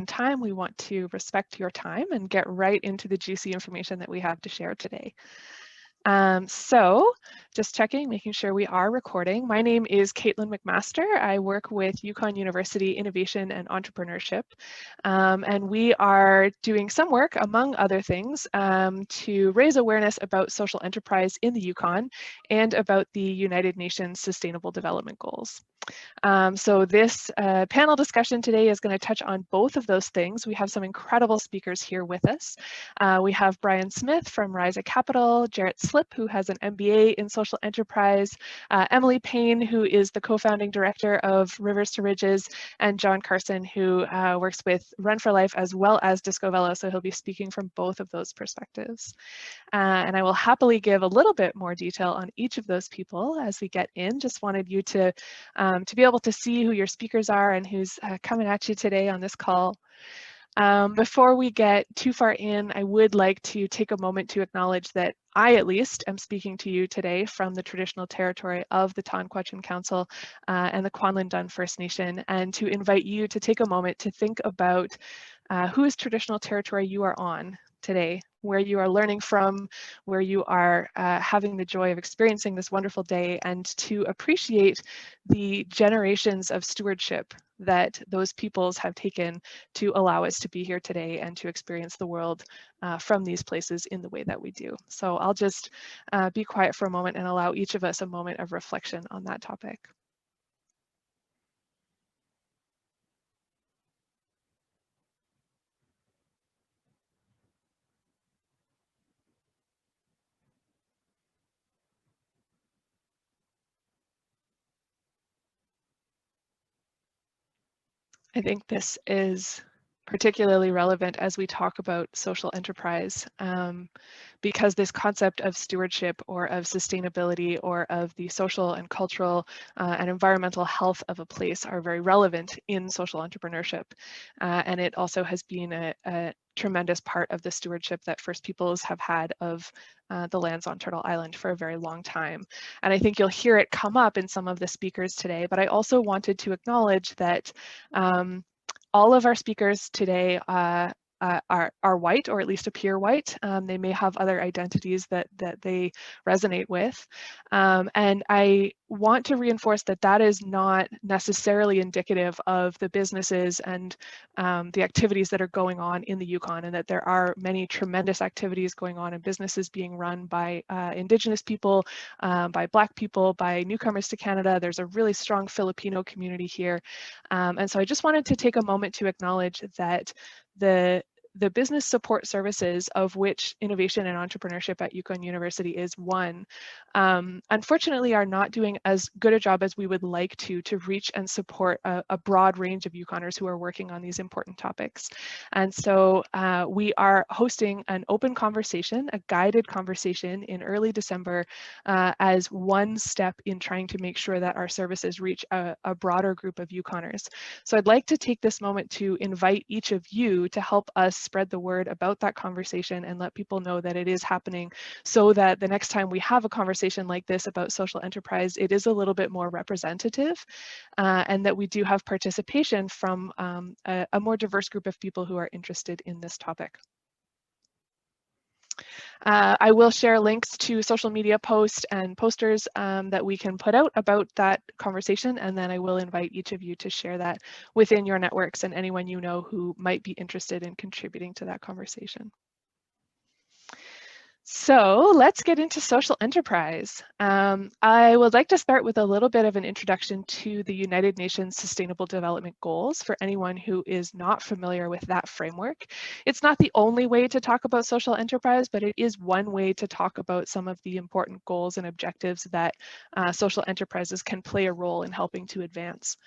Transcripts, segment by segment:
time, we want to respect your time and get right into the juicy information that we have to share today. So just checking, making sure we are recording. My name is Caitlin McMaster. I work with Yukon University Innovation and Entrepreneurship. And we are doing some work, among other things, to raise awareness about social enterprise in the Yukon and about the United Nations Sustainable Development Goals. So this panel discussion today is going to touch on both of those things. We have some incredible speakers here with us. We have Brian Smith from Risa Capital, Jarrett Slip, who has an MBA in social enterprise, Emily Payne, who is the co-founding director of Rivers to Ridges, and John Carson, who works with Run for Life as well as Disco Velo, so he'll be speaking from both of those perspectives. And I will happily give a little bit more detail on each of those people as we get in. Just wanted you to be able to see who your speakers are and who's coming at you today on this call. Before we get too far in, I would like to take a moment to acknowledge that I, at least, am speaking to you today from the traditional territory of the Tonquachin Council and the Kwanlin Dun First Nation, and to invite you to take a moment to think about whose traditional territory you are on today, where you are learning from, where you are having the joy of experiencing this wonderful day, and to appreciate the generations of stewardship that those peoples have taken to allow us to be here today and to experience the world from these places in the way that we do. So I'll just be quiet for a moment and allow each of us a moment of reflection on that topic. I think this is particularly relevant as we talk about social enterprise, because this concept of stewardship or of sustainability or of the social and cultural and environmental health of a place are very relevant in social entrepreneurship. And it also has been a tremendous part of the stewardship that First Peoples have had of the lands on Turtle Island for a very long time. And I think you'll hear it come up in some of the speakers today, but I also wanted to acknowledge that all of our speakers today are white, or at least appear white. They may have other identities that they resonate with. And I want to reinforce that that is not necessarily indicative of the businesses and the activities that are going on in the Yukon, and that there are many tremendous activities going on and businesses being run by Indigenous people, by Black people, by newcomers to Canada. There's a really strong Filipino community here. And so I just wanted to take a moment to acknowledge that the business support services, of which innovation and entrepreneurship at Yukon University is one, unfortunately are not doing as good a job as we would like to reach and support a broad range of Yukoners who are working on these important topics. And so we are hosting an open conversation, a guided conversation in early December as one step in trying to make sure that our services reach a broader group of Yukoners. So I'd like to take this moment to invite each of you to help us spread the word about that conversation and let people know that it is happening, so that the next time we have a conversation like this about social enterprise, it is a little bit more representative, and that we do have participation from a more diverse group of people who are interested in this topic. I will share links to social media posts and posters that we can put out about that conversation, and then I will invite each of you to share that within your networks and anyone you know who might be interested in contributing to that conversation. So let's get into social enterprise. I would like to start with a little bit of an introduction to the United Nations Sustainable Development Goals for anyone who is not familiar with that framework. It's not the only way to talk about social enterprise, but it is one way to talk about some of the important goals and objectives that social enterprises can play a role in helping to advance.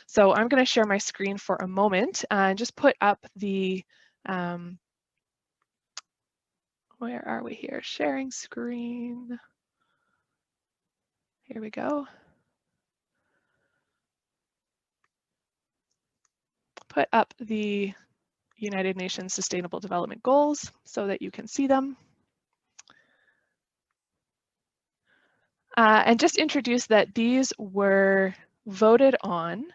So I'm going to share my screen for a moment and just put up the where are we here? Sharing screen. Here we go. Put up the United Nations Sustainable Development Goals so that you can see them. And just introduce that these were voted on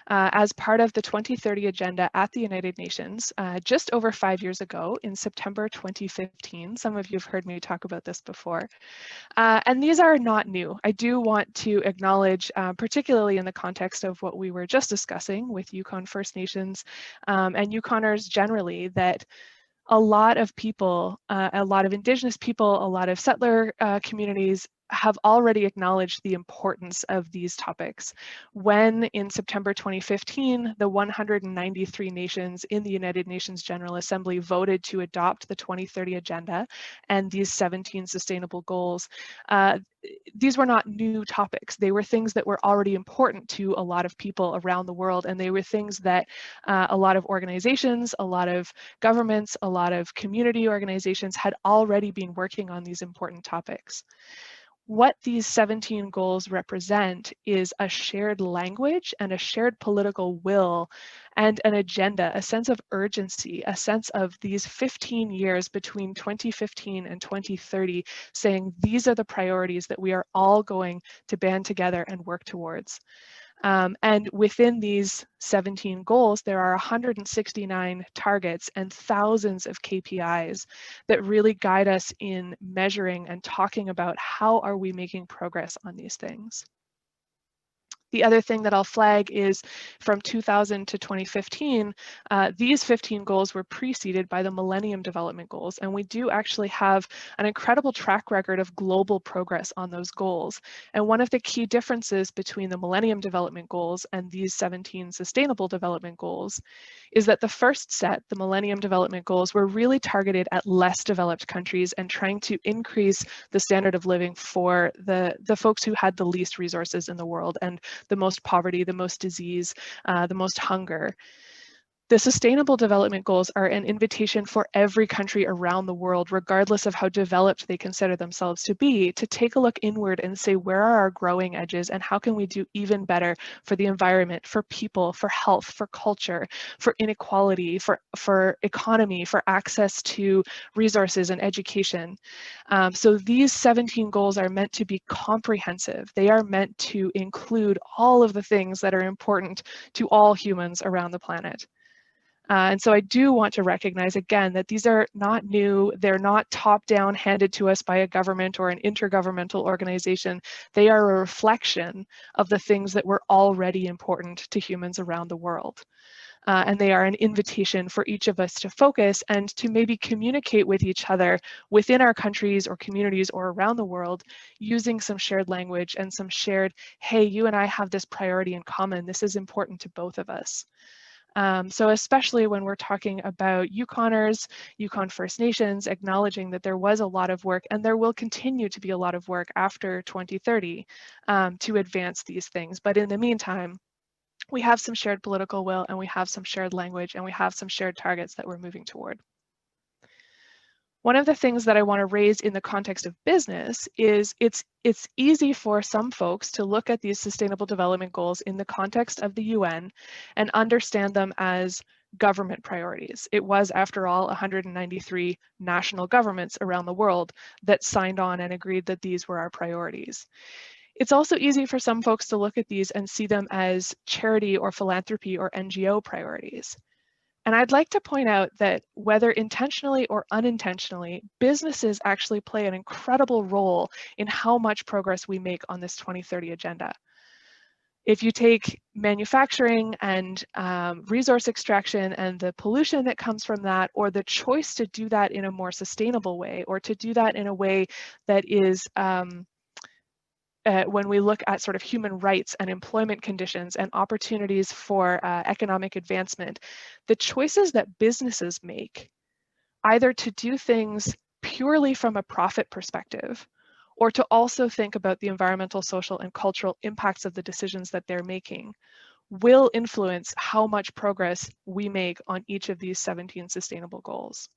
as part of the 2030 agenda at the United Nations just over 5 years ago in September 2015. Some of you have heard me talk about this before. And these are not new. I do want to acknowledge, particularly in the context of what we were just discussing with Yukon First Nations and Yukoners generally, that a lot of people, a lot of Indigenous people, a lot of settler communities have already acknowledged the importance of these topics. When in September 2015, the 193 nations in the United Nations General Assembly voted to adopt the 2030 Agenda and these 17 sustainable goals, these were not new topics. They were things that were already important to a lot of people around the world, and they were things that a lot of organizations, a lot of governments, a lot of community organizations had already been working on these important topics. What these 17 goals represent is a shared language and a shared political will and an agenda, a sense of urgency, a sense of these 15 years between 2015 and 2030, saying these are the priorities that we are all going to band together and work towards. And within these 17 goals, there are 169 targets and thousands of KPIs that really guide us in measuring and talking about how are we making progress on these things. The other thing that I'll flag is from 2000 to 2015, these 15 goals were preceded by the Millennium Development Goals, and we do actually have an incredible track record of global progress on those goals. And one of the key differences between the Millennium Development Goals and these 17 Sustainable Development Goals is that the first set, the Millennium Development Goals, were really targeted at less developed countries and trying to increase the standard of living for the folks who had the least resources in the world and the most poverty, the most disease, the most hunger. The Sustainable Development Goals are an invitation for every country around the world, regardless of how developed they consider themselves to be, to take a look inward and say, where are our growing edges and how can we do even better for the environment, for people, for health, for culture, for inequality, for economy, for access to resources and education. So these 17 goals are meant to be comprehensive. They are meant to include all of the things that are important to all humans around the planet. And so I do want to recognize again that these are not new, they're not top-down handed to us by a government or an intergovernmental organization. They are a reflection of the things that were already important to humans around the world. And they are an invitation for each of us to focus and to maybe communicate with each other within our countries or communities or around the world using some shared language and some shared, hey, you and I have this priority in common. This is important to both of us. So especially when we're talking about Yukoners, Yukon First Nations, acknowledging that there was a lot of work and there will continue to be a lot of work after 2030 to advance these things. But in the meantime, we have some shared political will and we have some shared language and we have some shared targets that we're moving toward. One of the things that I want to raise in the context of business is it's easy for some folks to look at these sustainable development goals in the context of the UN and understand them as government priorities. It was, after all, 193 national governments around the world that signed on and agreed that these were our priorities. It's also easy for some folks to look at these and see them as charity or philanthropy or NGO priorities. And I'd like to point out that whether intentionally or unintentionally, businesses actually play an incredible role in how much progress we make on this 2030 agenda. If you take manufacturing and resource extraction and the pollution that comes from that, or the choice to do that in a more sustainable way, or to do that in a way that is when we look at sort of human rights and employment conditions and opportunities for economic advancement, the choices that businesses make, either to do things purely from a profit perspective, or to also think about the environmental, social, and cultural impacts of the decisions that they're making, will influence how much progress we make on each of these 17 sustainable goals.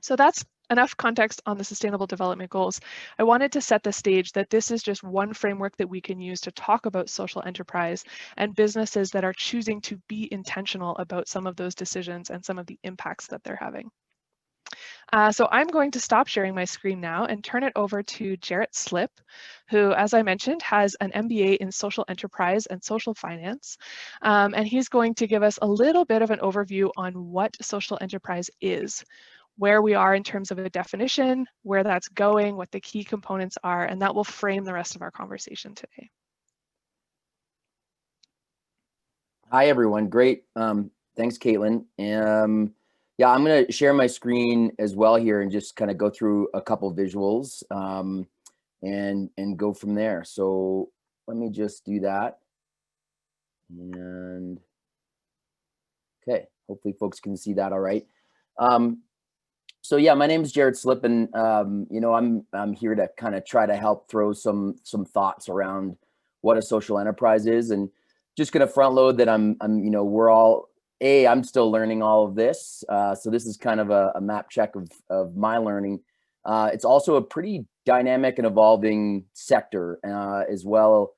So that's enough context on the Sustainable Development Goals. I wanted to set the stage that this is just one framework that we can use to talk about social enterprise and businesses that are choosing to be intentional about some of those decisions and some of the impacts that they're having. So I'm going to stop sharing my screen now and turn it over to Jarrett Slip, who, as I mentioned, has an MBA in social enterprise and social finance. And he's going to give us a little bit of an overview on what social enterprise is, where we are in terms of a definition, where that's going, what the key components are, and that will frame the rest of our conversation today. Hi, everyone. Great. Thanks, Caitlin. Yeah, I'm going to share my screen as well here and just kind of go through a couple visuals and go from there. So let me just do that. And okay, hopefully folks can see that all right. So yeah, my name is Jarrett Slip, and I'm here to kind of try to help throw some thoughts around what a social enterprise is, and just going to front load that I'm I'm still learning all of this, so this is kind of a map check of my learning. It's also a pretty dynamic and evolving sector as well.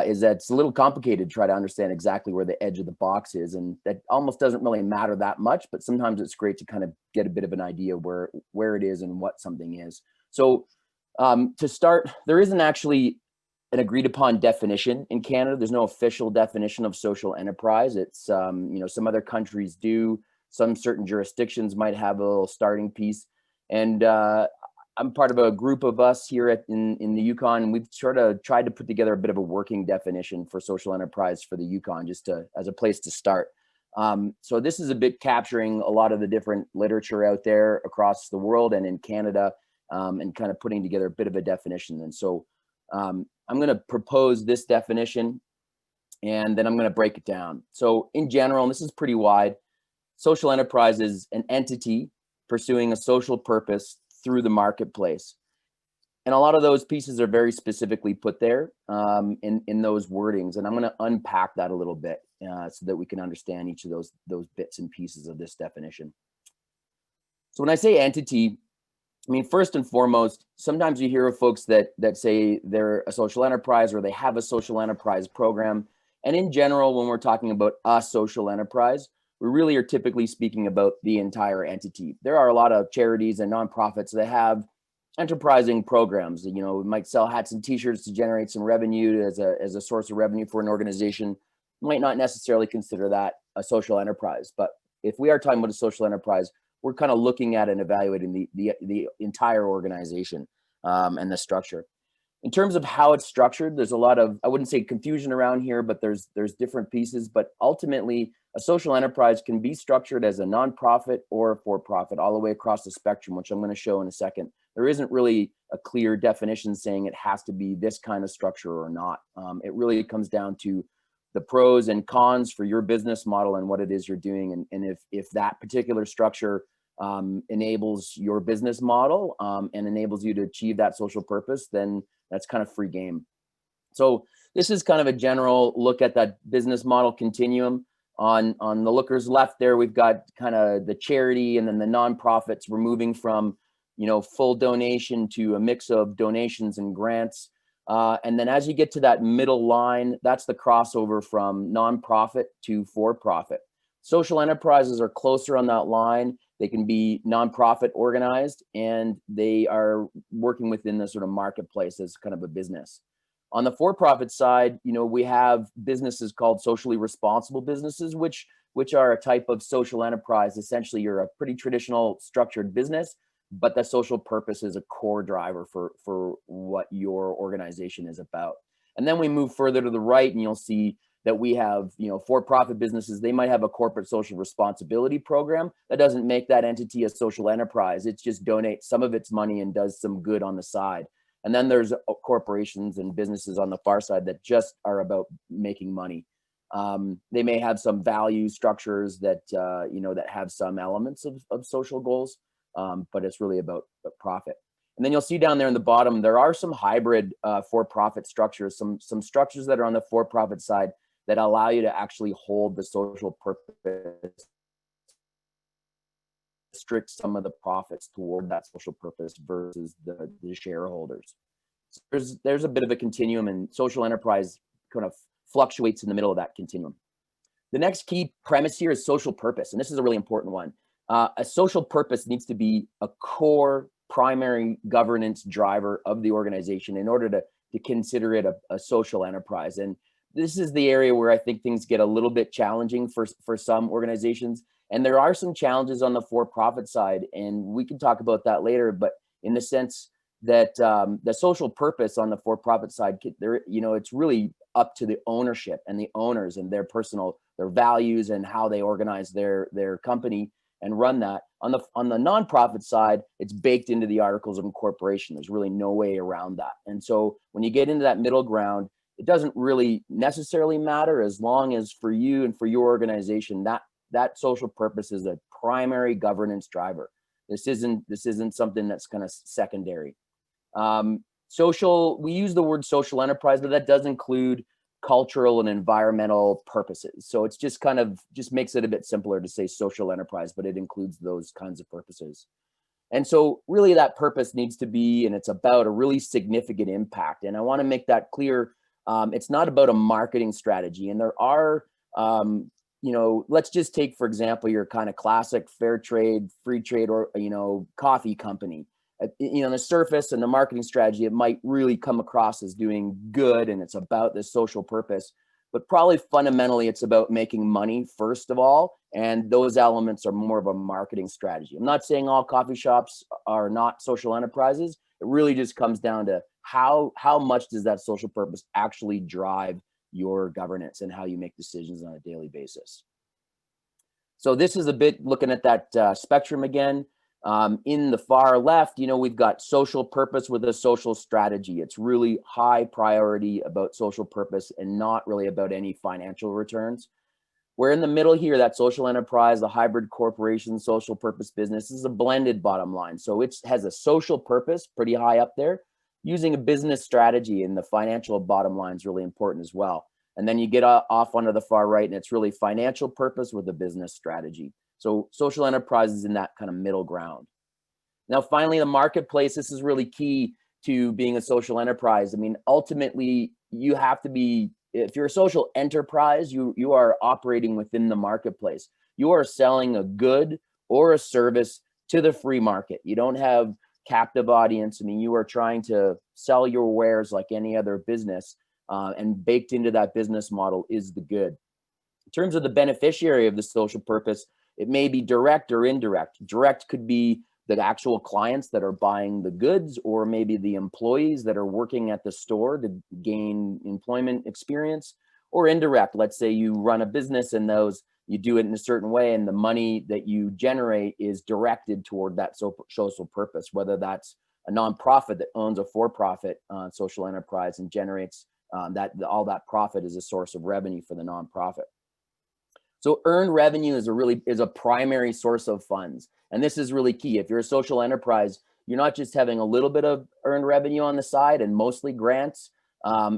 Is that it's a little complicated to try to understand exactly where the edge of the box is, and that almost doesn't really matter that much, but sometimes it's great to kind of get a bit of an idea where it is and what something is. So to start, there isn't actually an agreed upon definition in Canada. There's no official definition of social enterprise. It's some other countries do, some certain jurisdictions might have a little starting piece, and I'm part of a group of us here in the Yukon, and we've sort of tried to put together a bit of a working definition for social enterprise for the Yukon, just as a place to start. So this is a bit capturing a lot of the different literature out there across the world and in Canada, and kind of putting together a bit of a definition. And so I'm going to propose this definition, and then I'm going to break it down. So in general, and this is pretty wide, social enterprise is an entity pursuing a social purpose through the marketplace. And a lot of those pieces are very specifically put there in those wordings. And I'm going to unpack that a little bit so that we can understand each of those bits and pieces of this definition. So when I say entity, I mean, first and foremost, sometimes you hear of folks that say they're a social enterprise or they have a social enterprise program. And in general, when we're talking about a social enterprise, we really are typically speaking about the entire entity. There are a lot of charities and nonprofits that have enterprising programs. We might sell hats and t-shirts to generate some revenue as a source of revenue for an organization. Might not necessarily consider that a social enterprise. But if we are talking about a social enterprise, we're kind of looking at and evaluating the entire organization and the structure. In terms of how it's structured, there's a lot of, I wouldn't say confusion around here, but there's different pieces. But ultimately, a social enterprise can be structured as a nonprofit or a for-profit all the way across the spectrum, which I'm going to show in a second. There isn't really a clear definition saying it has to be this kind of structure or not. It really comes down to the pros and cons for your business model and what it is you're doing. And if that particular structure enables your business model and enables you to achieve that social purpose, then that's kind of free game. So this is kind of a general look at that business model continuum. On the looker's left there, we've got kind of the charity and then the nonprofits. We're moving from, full donation to a mix of donations and grants. And then as you get to that middle line, that's the crossover from nonprofit to for-profit. Social enterprises are closer on that line. They can be nonprofit organized, and they are working within the sort of marketplace as kind of a business. On the for-profit side, we have businesses called socially responsible businesses, which are a type of social enterprise. Essentially, you're a pretty traditional structured business, but the social purpose is a core driver for what your organization is about. And then we move further to the right, and you'll see that we have, for-profit businesses. They might have a corporate social responsibility program. That doesn't make that entity a social enterprise. It just donates some of its money and does some good on the side. And then there's corporations and businesses on the far side that just are about making money. They may have some value structures that, that have some elements of social goals, but it's really about profit. And then you'll see down there in the bottom, there are some hybrid for-profit structures, some structures that are on the for-profit side that allow you to actually hold the social purpose, restrict some of the profits toward that social purpose versus the shareholders. So there's a bit of a continuum, and social enterprise kind of fluctuates in the middle of that continuum. The next key premise here is social purpose, and this is a really important one. A social purpose needs to be a core primary governance driver of the organization in order to consider it a social enterprise. And this is the area where I think things get a little bit challenging for some organizations. And there are some challenges on the for-profit side, and we can talk about that later. But in the sense that the social purpose on the for-profit side, it's really up to the ownership and the owners and their values and how they organize their company and run that. On the nonprofit side, it's baked into the articles of incorporation. There's really no way around that. And so when you get into that middle ground, it doesn't really necessarily matter, as long as for you and for your organization, that social purpose is a primary governance driver. This isn't something that's kind of secondary. We use the word social enterprise, but that does include cultural and environmental purposes. So it's just makes it a bit simpler to say social enterprise, but it includes those kinds of purposes. And so really that purpose needs to be, and it's about a really significant impact. And I want to make that clear. It's not about a marketing strategy. And there are, let's just take, for example, your kind of classic fair trade, free trade, or, coffee company. On the surface and the marketing strategy, it might really come across as doing good and it's about this social purpose, but probably fundamentally it's about making money first of all, and those elements are more of a marketing strategy. I'm not saying all coffee shops are not social enterprises. It really just comes down to how much does that social purpose actually drive your governance and how you make decisions on a daily basis. So this is a bit looking at that spectrum again. In the far left, we've got social purpose with a social strategy. It's really high priority about social purpose and not really about any financial returns. Where in the middle here, that social enterprise, the hybrid corporation, social purpose business is a blended bottom line. So it has a social purpose pretty high up there, using a business strategy, and the financial bottom line is really important as well. And then you get off onto the far right, and it's really financial purpose with a business strategy. So social enterprise is in that kind of middle ground. Now, finally, the marketplace. This is really key to being a social enterprise. I mean, ultimately, you have to be, if you're a social enterprise, you are operating within the marketplace. You are selling a good or a service to the free market. You don't have captive audience. I mean, you are trying to sell your wares like any other business, and baked into that business model is the good. In terms of the beneficiary of the social purpose, it may be direct or indirect. Direct could be the actual clients that are buying the goods, or maybe the employees that are working at the store to gain employment experience, or indirect. Let's say you run a business and you do it in a certain way, and the money that you generate is directed toward that social purpose, whether that's a nonprofit that owns a for-profit social enterprise and generates all that profit is a source of revenue for the nonprofit. So earned revenue is a primary source of funds. And this is really key. If you're a social enterprise, you're not just having a little bit of earned revenue on the side and mostly grants.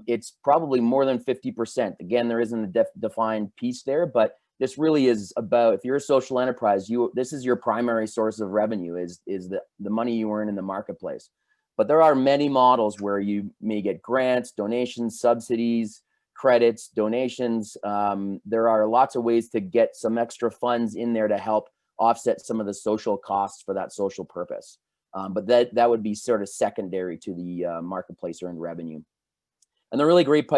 It's probably more than 50%. Again, there isn't a defined piece there, but this really is about, if you're a social enterprise, this is your primary source of revenue is the money you earn in the marketplace. But there are many models where you may get grants, donations, subsidies, credits, donations. There are lots of ways to get some extra funds in there to help offset some of the social costs for that social purpose. But that would be sort of secondary to the marketplace earned revenue. And the really great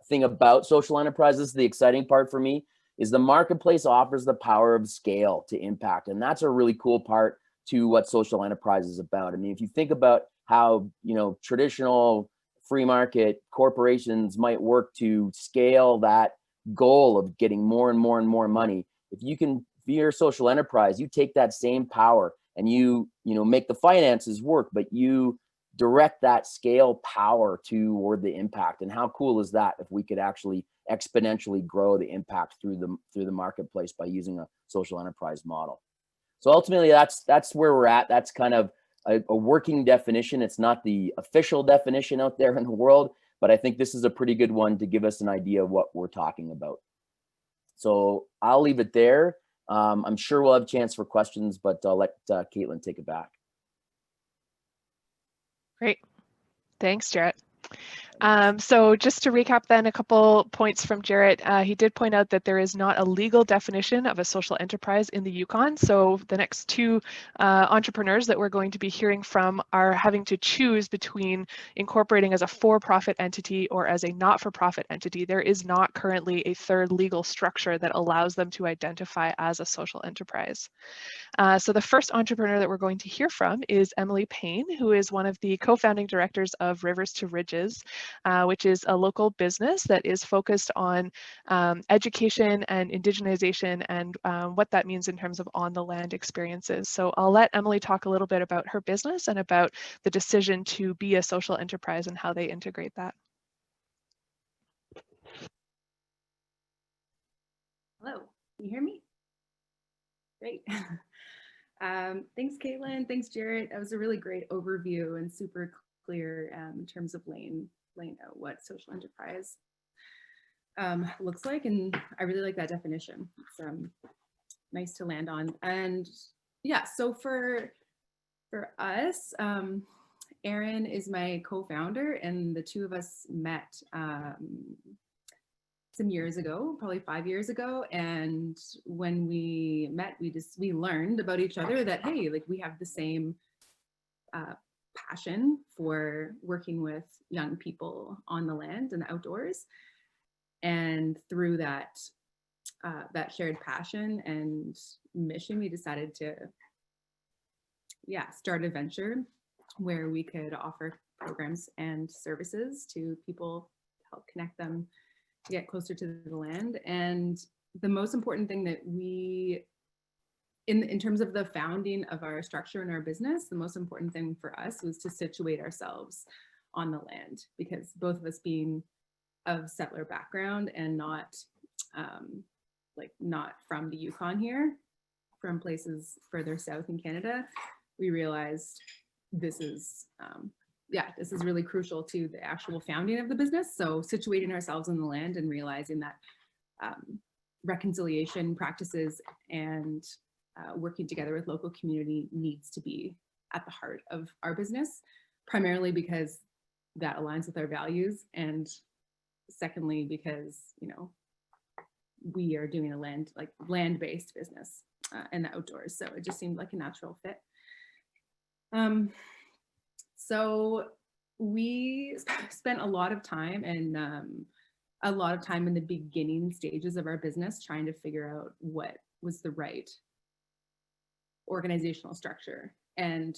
thing about social enterprises, the exciting part for me, is the marketplace offers the power of scale to impact. And that's a really cool part to what social enterprise is about. I mean, if you think about how, traditional free market corporations might work to scale that goal of getting more and more and more money. If you're a social enterprise, you take that same power and you make the finances work, but you direct that scale power toward the impact. And how cool is that if we could actually exponentially grow the impact through the marketplace by using a social enterprise model? So ultimately, that's where we're at. That's kind of a working definition. It's not the official definition out there in the world, but I think this is a pretty good one to give us an idea of what we're talking about. So I'll leave it there. I'm sure we'll have a chance for questions, but I'll let Caitlin take it back. Great. Thanks, Jarrett. So just to recap then, a couple points from Jarrett. He did point out that there is not a legal definition of a social enterprise in the Yukon. So the next two entrepreneurs that we're going to be hearing from are having to choose between incorporating as a for-profit entity or as a not-for-profit entity. There is not currently a third legal structure that allows them to identify as a social enterprise. So the first entrepreneur that we're going to hear from is Emily Payne, who is one of the co-founding directors of Rivers to Ridges, which is a local business that is focused on education and indigenization and what that means in terms of on-the-land experiences. So I'll let Emily talk a little bit about her business and about the decision to be a social enterprise and how they integrate that. Hello, can you hear me? Great. Thanks, Caitlin. Thanks, Jarrett. That was a really great overview and super clear in terms of laying out what social enterprise looks like. And I really like that definition. It's nice to land on. And yeah, so for us, Erin is my co-founder, and the two of us met some years ago, probably 5 years ago. And when we met, we learned about each other that, hey, like we have the same passion for working with young people on the land and the outdoors. And through that shared passion and mission, we decided to start a venture where we could offer programs and services to people to help connect them to get closer to the land. And the most important thing that we, in terms of the founding of our structure and our business, the most important thing for us was to situate ourselves on the land, because both of us being of settler background and not from the Yukon here, from places further south in Canada, we realized this is really crucial to the actual founding of the business. So situating ourselves on the land and realizing that reconciliation practices and working together with local community needs to be at the heart of our business, primarily because that aligns with our values, and secondly because, you know, we are doing a land-based business in the outdoors, so it just seemed like a natural fit. So we spent a lot of time in the beginning stages of our business trying to figure out what was the right organizational structure. And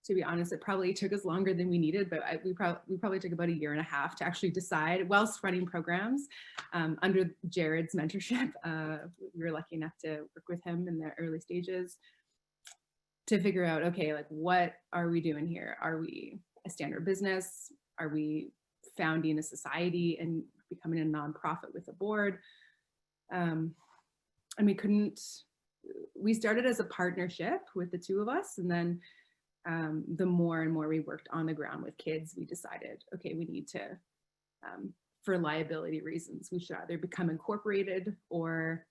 to be honest, it probably took us longer than we needed, but we probably took about 1.5 years to actually decide, whilst running programs under Jared's mentorship. We were lucky enough to work with him in the early stages to figure out, okay, like, what are we doing here? Are we a standard business? Are we founding a society and becoming a nonprofit with a board? And we started as a partnership with the two of us. And then the more and more we worked on the ground with kids, we decided, okay, we need to, for liability reasons, we should either become incorporated or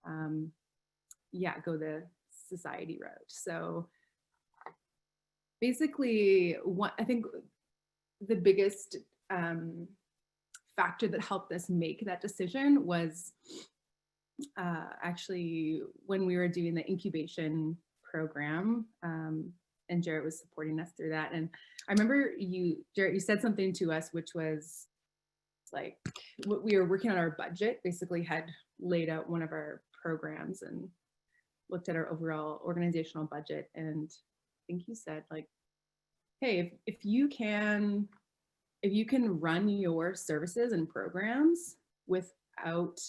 go the society route. So basically, I think the biggest factor that helped us make that decision was actually when we were doing the incubation program, and Jarrett was supporting us through that. And I remember Jarrett, you said something to us, which was like, we were working on our budget, basically had laid out one of our programs and looked at our overall organizational budget. And I think you said, like, hey, if you can run your services and programs without,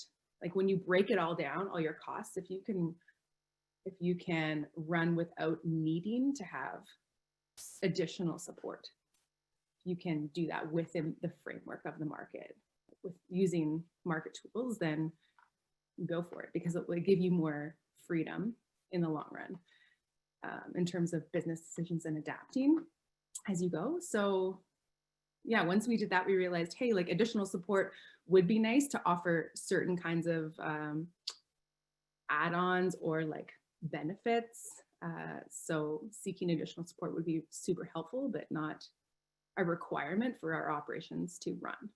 like, when you break it all down, all your costs, if you can run without needing to have additional support, you can do that within the framework of the market with using market tools, then go for it, because it will give you more freedom in the long run in terms of business decisions and adapting as you go. So yeah, once we did that, we realized, hey, like, additional support would be nice to offer certain kinds of add-ons or like benefits. So seeking additional support would be super helpful, but not a requirement for our operations to run.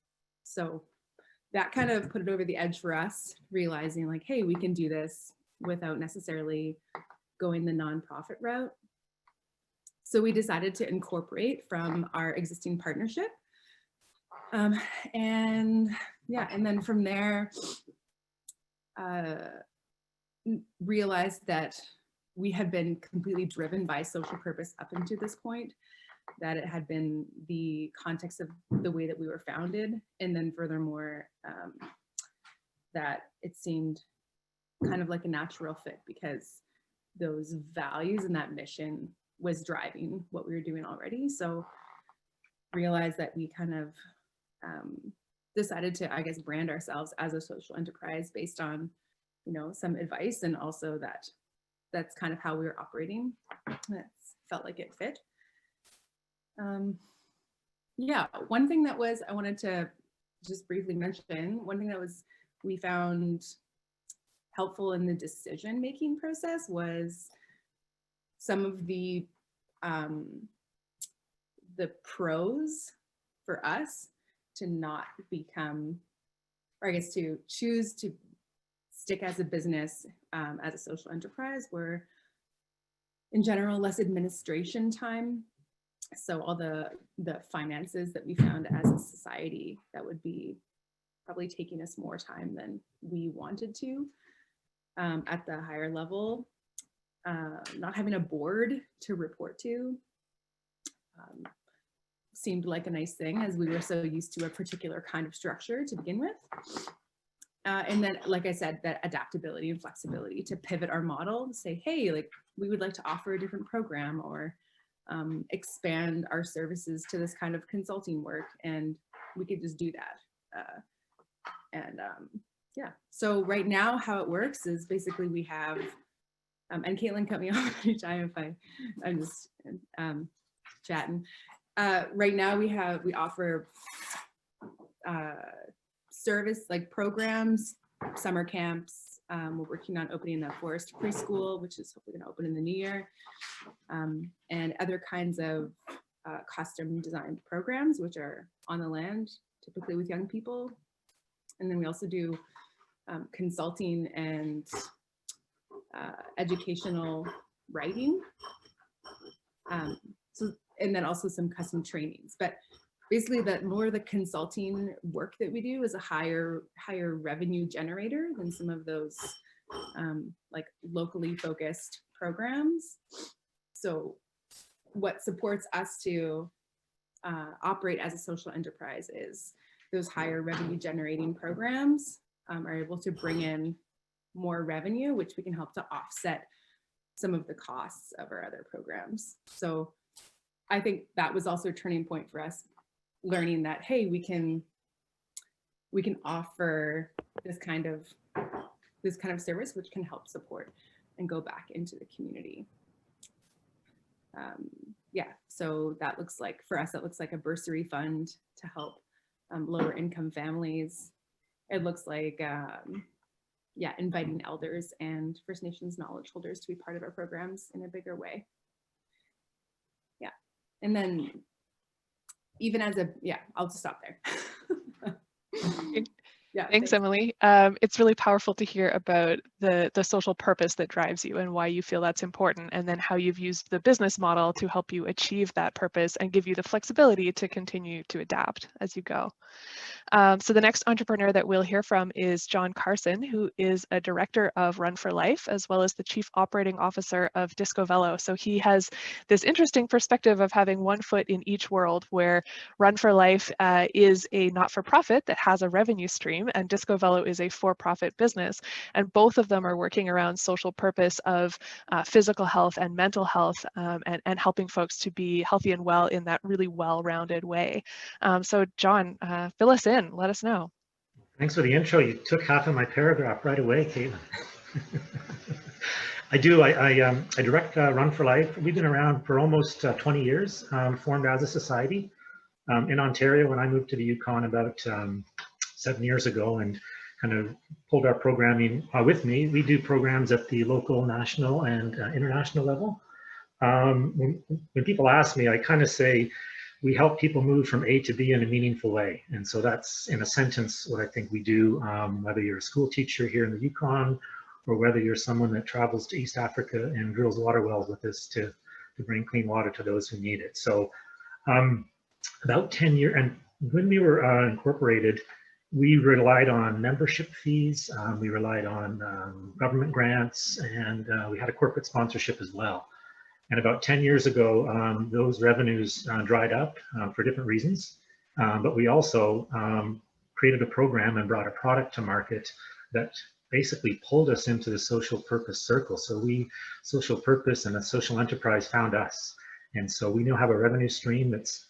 So that kind of put it over the edge for us, realizing like, hey, we can do this without necessarily going the nonprofit route. So we decided to incorporate from our existing partnership. And then from there, realized that we had been completely driven by social purpose up until this point, that it had been the context of the way that we were founded. And then furthermore, that it seemed kind of like a natural fit because those values and that mission was driving what we were doing already. So realized that we kind of decided to, I guess, brand ourselves as a social enterprise based on, you know, some advice, and also that that's kind of how we were operating. It felt like it fit. Yeah, one thing that was, I wanted to just briefly mention, one thing that was, we found helpful in the decision-making process was some of the pros for us to not become, or I guess to choose to stick as a business, as a social enterprise, were in general less administration time. So all the finances that we found as a society, that would be probably taking us more time than we wanted to. At the higher level, not having a board to report to seemed like a nice thing, as we were so used to a particular kind of structure to begin with. And then, like I said, that adaptability and flexibility to pivot our model and say, hey, like we would like to offer a different program, or expand our services to this kind of consulting work, and we could just do that. Yeah, so right now how it works is basically we have, and Caitlin cut me off anytime if I'm just chatting. Right now we offer service like programs, summer camps. We're working on opening the Forest Preschool, which is hopefully going to open in the new year, and other kinds of custom designed programs, which are on the land, typically with young people. And then we also do consulting and educational writing. And then also some custom trainings. But basically, that more of the consulting work that we do is a higher revenue generator than some of those like locally focused programs. So what supports us to operate as a social enterprise is those higher revenue generating programs are able to bring in more revenue, which we can help to offset some of the costs of our other programs. So I think that was also a turning point for us, learning that, hey, we can offer this kind of service, which can help support and go back into the community. Yeah, so that looks like, for us, that looks like a bursary fund to help lower income families. It looks like, yeah, inviting elders and First Nations knowledge holders to be part of our programs in a bigger way. Yeah, and then even as a, yeah, I'll just stop there. Yeah, thanks, Emily. It's really powerful to hear about the social purpose that drives you and why you feel that's important, and then how you've used the business model to help you achieve that purpose and give you the flexibility to continue to adapt as you go. So the next entrepreneur that we'll hear from is John Carson, who is a director of Run for Life, as well as the chief operating officer of Disco Velo. So he has this interesting perspective of having one foot in each world, where Run for Life is a not-for-profit that has a revenue stream, and Disco Velo is a for-profit business. And both of them are working around social purpose of physical health and mental health, and helping folks to be healthy and well in that really well-rounded way. So John, fill us in, let us know. Thanks for the intro. You took half of my paragraph right away, Caitlin. I direct Run for Life. We've been around for almost 20 years, formed as a society in Ontario when I moved to the Yukon about 7 years ago, and kind of pulled our programming with me. We do programs at the local, national, and international level. When people ask me, I kind of say, we help people move from A to B in a meaningful way. And so that's, in a sentence, what I think we do, whether you're a school teacher here in the Yukon, or whether you're someone that travels to East Africa and drills water wells with us to bring clean water to those who need it. So about 10 years, and when we were incorporated, we relied on membership fees, we relied on government grants, and we had a corporate sponsorship as well. And about 10 years ago, those revenues dried up for different reasons. But we also created a program and brought a product to market that basically pulled us into the social purpose circle. So social purpose and a social enterprise found us. And so we now have a revenue stream that's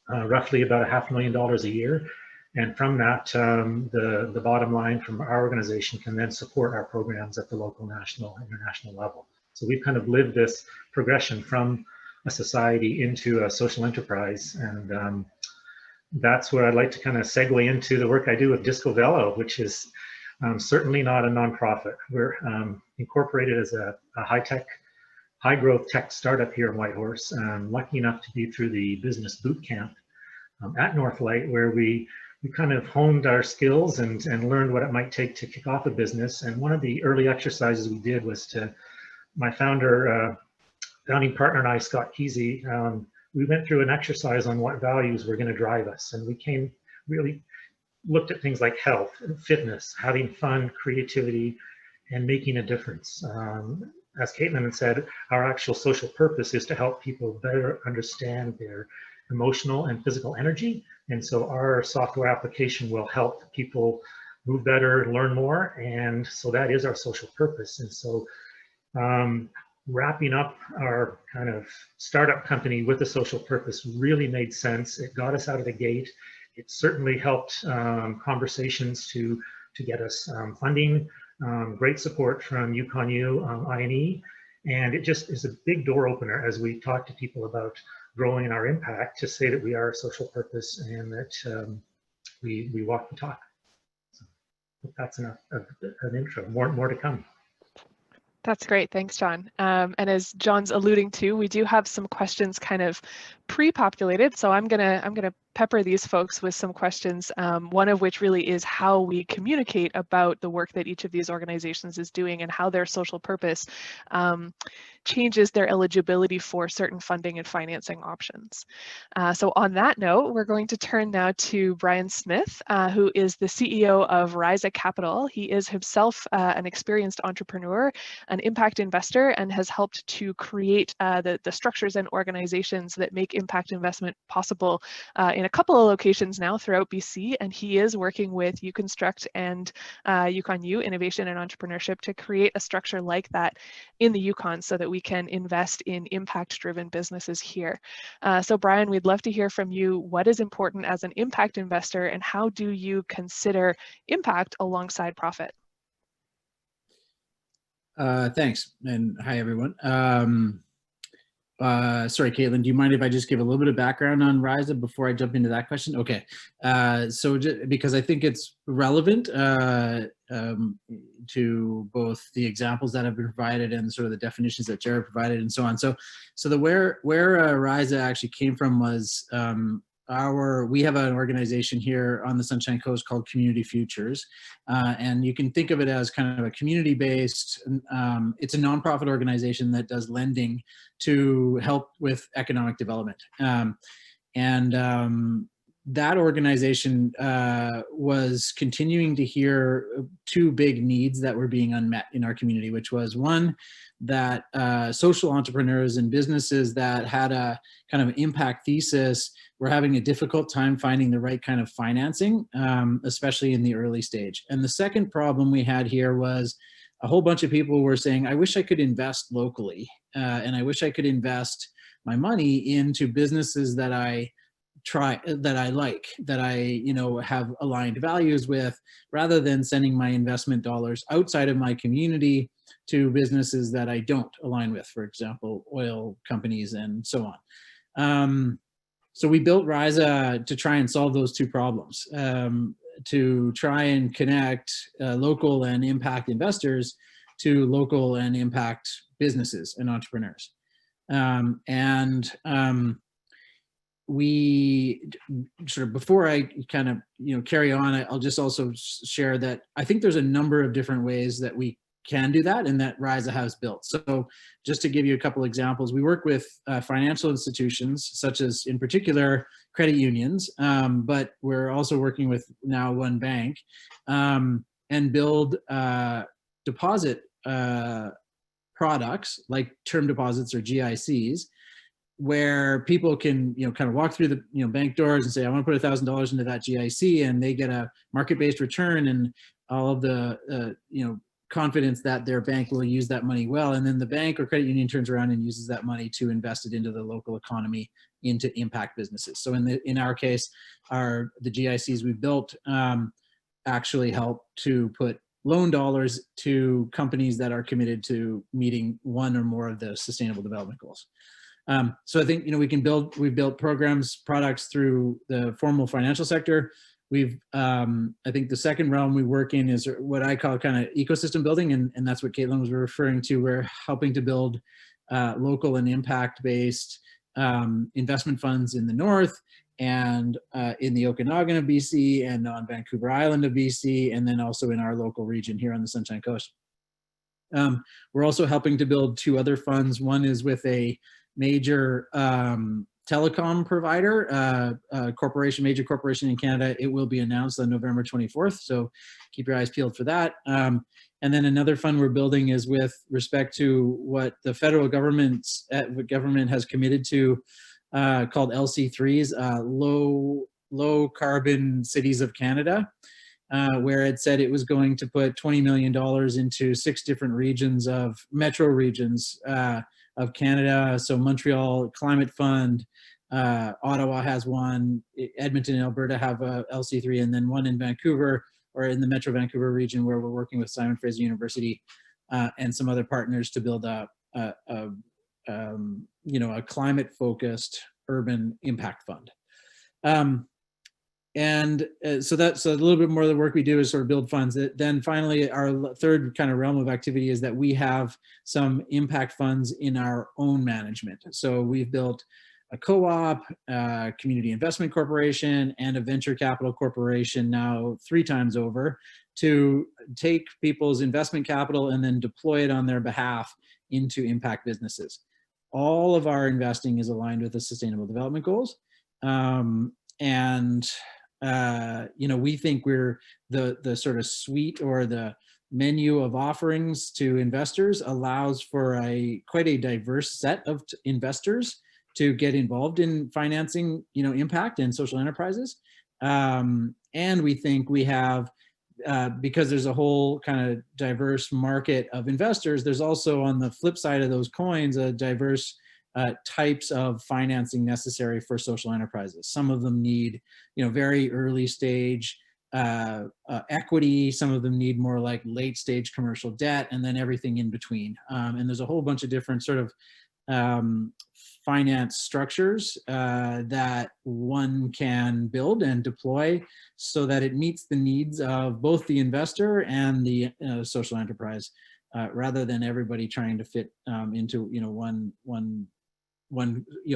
roughly about $500,000 a year. And from that, the bottom line from our organization can then support our programs at the local, national, international level. So we've kind of lived this progression from a society into a social enterprise. And that's where I'd like to kind of segue into the work I do with Disco Velo, which is certainly not a nonprofit. We're incorporated as a high-tech, high-growth tech startup here in Whitehorse. I'm lucky enough to be through the business boot camp at Northlight, where we kind of honed our skills and learned what it might take to kick off a business. And one of the early exercises we did was my founding partner and I, Scott Kesey, we went through an exercise on what values were going to drive us. And we really looked at things like health, fitness, having fun, creativity, and making a difference. As Caitlin had said, our actual social purpose is to help people better understand their emotional and physical energy. And so our software application will help people move better, learn more. And so that is our social purpose. And so wrapping up our kind of startup company with a social purpose really made sense. It got us out of the gate. It certainly helped conversations to get us funding, great support from UConnU, INE, and it just is a big door opener as we talk to people about growing our impact to say that we are a social purpose and that we walk the talk. So that's enough of an intro. More to come. That's great. Thanks, John. And as John's alluding to, we do have some questions kind of pre-populated. So I'm gonna pepper these folks with some questions, one of which really is how we communicate about the work that each of these organizations is doing and how their social purpose changes their eligibility for certain funding and financing options. So on that note, we're going to turn now to Brian Smith, who is the CEO of Risa Capital. He is himself an experienced entrepreneur, an impact investor, and has helped to create the structures and organizations that make impact investment possible in a couple of locations now throughout BC, and he is working with UConstruct and UConnU Innovation and Entrepreneurship to create a structure like that in the Yukon so that we can invest in impact-driven businesses here. So Brian, we'd love to hear from you. What is important as an impact investor, and how do you consider impact alongside profit? Thanks, and hi everyone. Sorry, Caitlin, do you mind if I just give a little bit of background on Risa before I jump into that question? Okay, so because I think it's relevant to both the examples that have been provided and sort of the definitions that Jared provided and so on. So where Risa actually came from was we have an organization here on the Sunshine Coast called Community Futures, and you can think of it as kind of a community-based, it's a nonprofit organization that does lending to help with economic development. That organization was continuing to hear two big needs that were being unmet in our community, which was one, that social entrepreneurs and businesses that had a kind of impact thesis were having a difficult time finding the right kind of financing, especially in the early stage. And the second problem we had here was a whole bunch of people were saying, I wish I could invest locally, and I wish I could invest my money into businesses that I like, that I have aligned values with, rather than sending my investment dollars outside of my community to businesses that I don't align with, for example, oil companies and so on. So we built Risa to try and solve those two problems, to try and connect local and impact investors to local and impact businesses and entrepreneurs. we sort of, before I kind of, carry on, I'll just also share that I think there's a number of different ways that we can do that and that RISA has built. So just to give you a couple examples, we work with financial institutions, such as in particular credit unions, but we're also working with now one bank, and build deposit products like term deposits or GICs, where people can, kind of walk through the, bank doors and say, I want to put $1,000 into that GIC, and they get a market-based return and all of the, confidence that their bank will use that money well. And then the bank or credit union turns around and uses that money to invest it into the local economy, into impact businesses. So in our case, the GICs we built actually help to put loan dollars to companies that are committed to meeting one or more of the sustainable development goals. So I think, we've built programs, products through the formal financial sector. We've, I think the second realm we work in is what I call kind of ecosystem building. And that's what Caitlin was referring to. We're helping to build local and impact-based investment funds in the north and in the Okanagan of BC and on Vancouver Island of BC, and then also in our local region here on the Sunshine Coast. We're also helping to build two other funds. One is with a major telecom provider, major corporation in Canada. It will be announced on November 24th, so keep your eyes peeled for that. And then another fund we're building is with respect to what the federal government has committed to, called LC3s, low carbon cities of Canada, where it said it was going to put $20 million into 6 different regions of metro regions of Canada. So Montreal Climate Fund, Ottawa has one, Edmonton and Alberta have a LC3, and then one in Vancouver, or in the Metro Vancouver region, where we're working with Simon Fraser University and some other partners to build a climate-focused urban impact fund. So that's a little bit more of the work we do is sort of build funds. Then finally, our third kind of realm of activity is that we have some impact funds in our own management. So we've built a co-op, community investment corporation, and a venture capital corporation now 3 times over to take people's investment capital and then deploy it on their behalf into impact businesses. All of our investing is aligned with the Sustainable Development Goals. We think we're the sort of suite or the menu of offerings to investors allows for quite a diverse set of investors to get involved in financing, impact and social enterprises. And we think we have, because there's a whole kind of diverse market of investors, there's also on the flip side of those coins, a diverse types of financing necessary for social enterprises. Some of them need, very early stage equity. Some of them need more like late stage commercial debt, and then everything in between. And there's a whole bunch of different sort of finance structures that one can build and deploy so that it meets the needs of both the investor and the social enterprise, rather than everybody trying to fit into one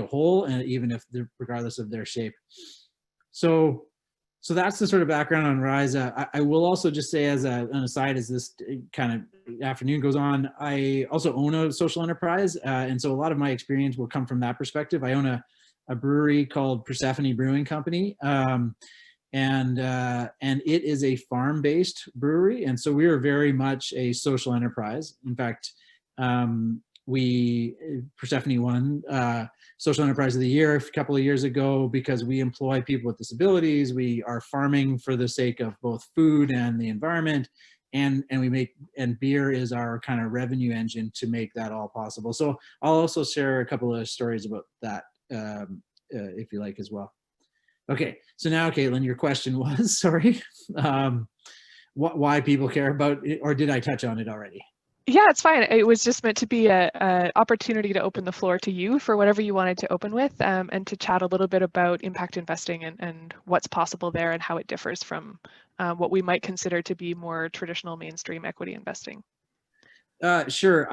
whole, and even if they're regardless of their shape. So that's the sort of background on RISA. I will also just say as an aside, as this kind of afternoon goes on, I also own a social enterprise. And so a lot of my experience will come from that perspective. I own a brewery called Persephone Brewing Company. And it is a farm-based brewery. And so we are very much a social enterprise. In fact, Persephone won Social Enterprise of the Year a couple of years ago because we employ people with disabilities. We are farming for the sake of both food and the environment, and beer is our kind of revenue engine to make that all possible. So I'll also share a couple of stories about that if you like as well. Okay, so now Caitlin, your question was, sorry, why people care about it, or did I touch on it already? Yeah, it's fine. It was just meant to be a opportunity to open the floor to you for whatever you wanted to open with, and to chat a little bit about impact investing and what's possible there and how it differs from what we might consider to be more traditional mainstream equity investing. Sure.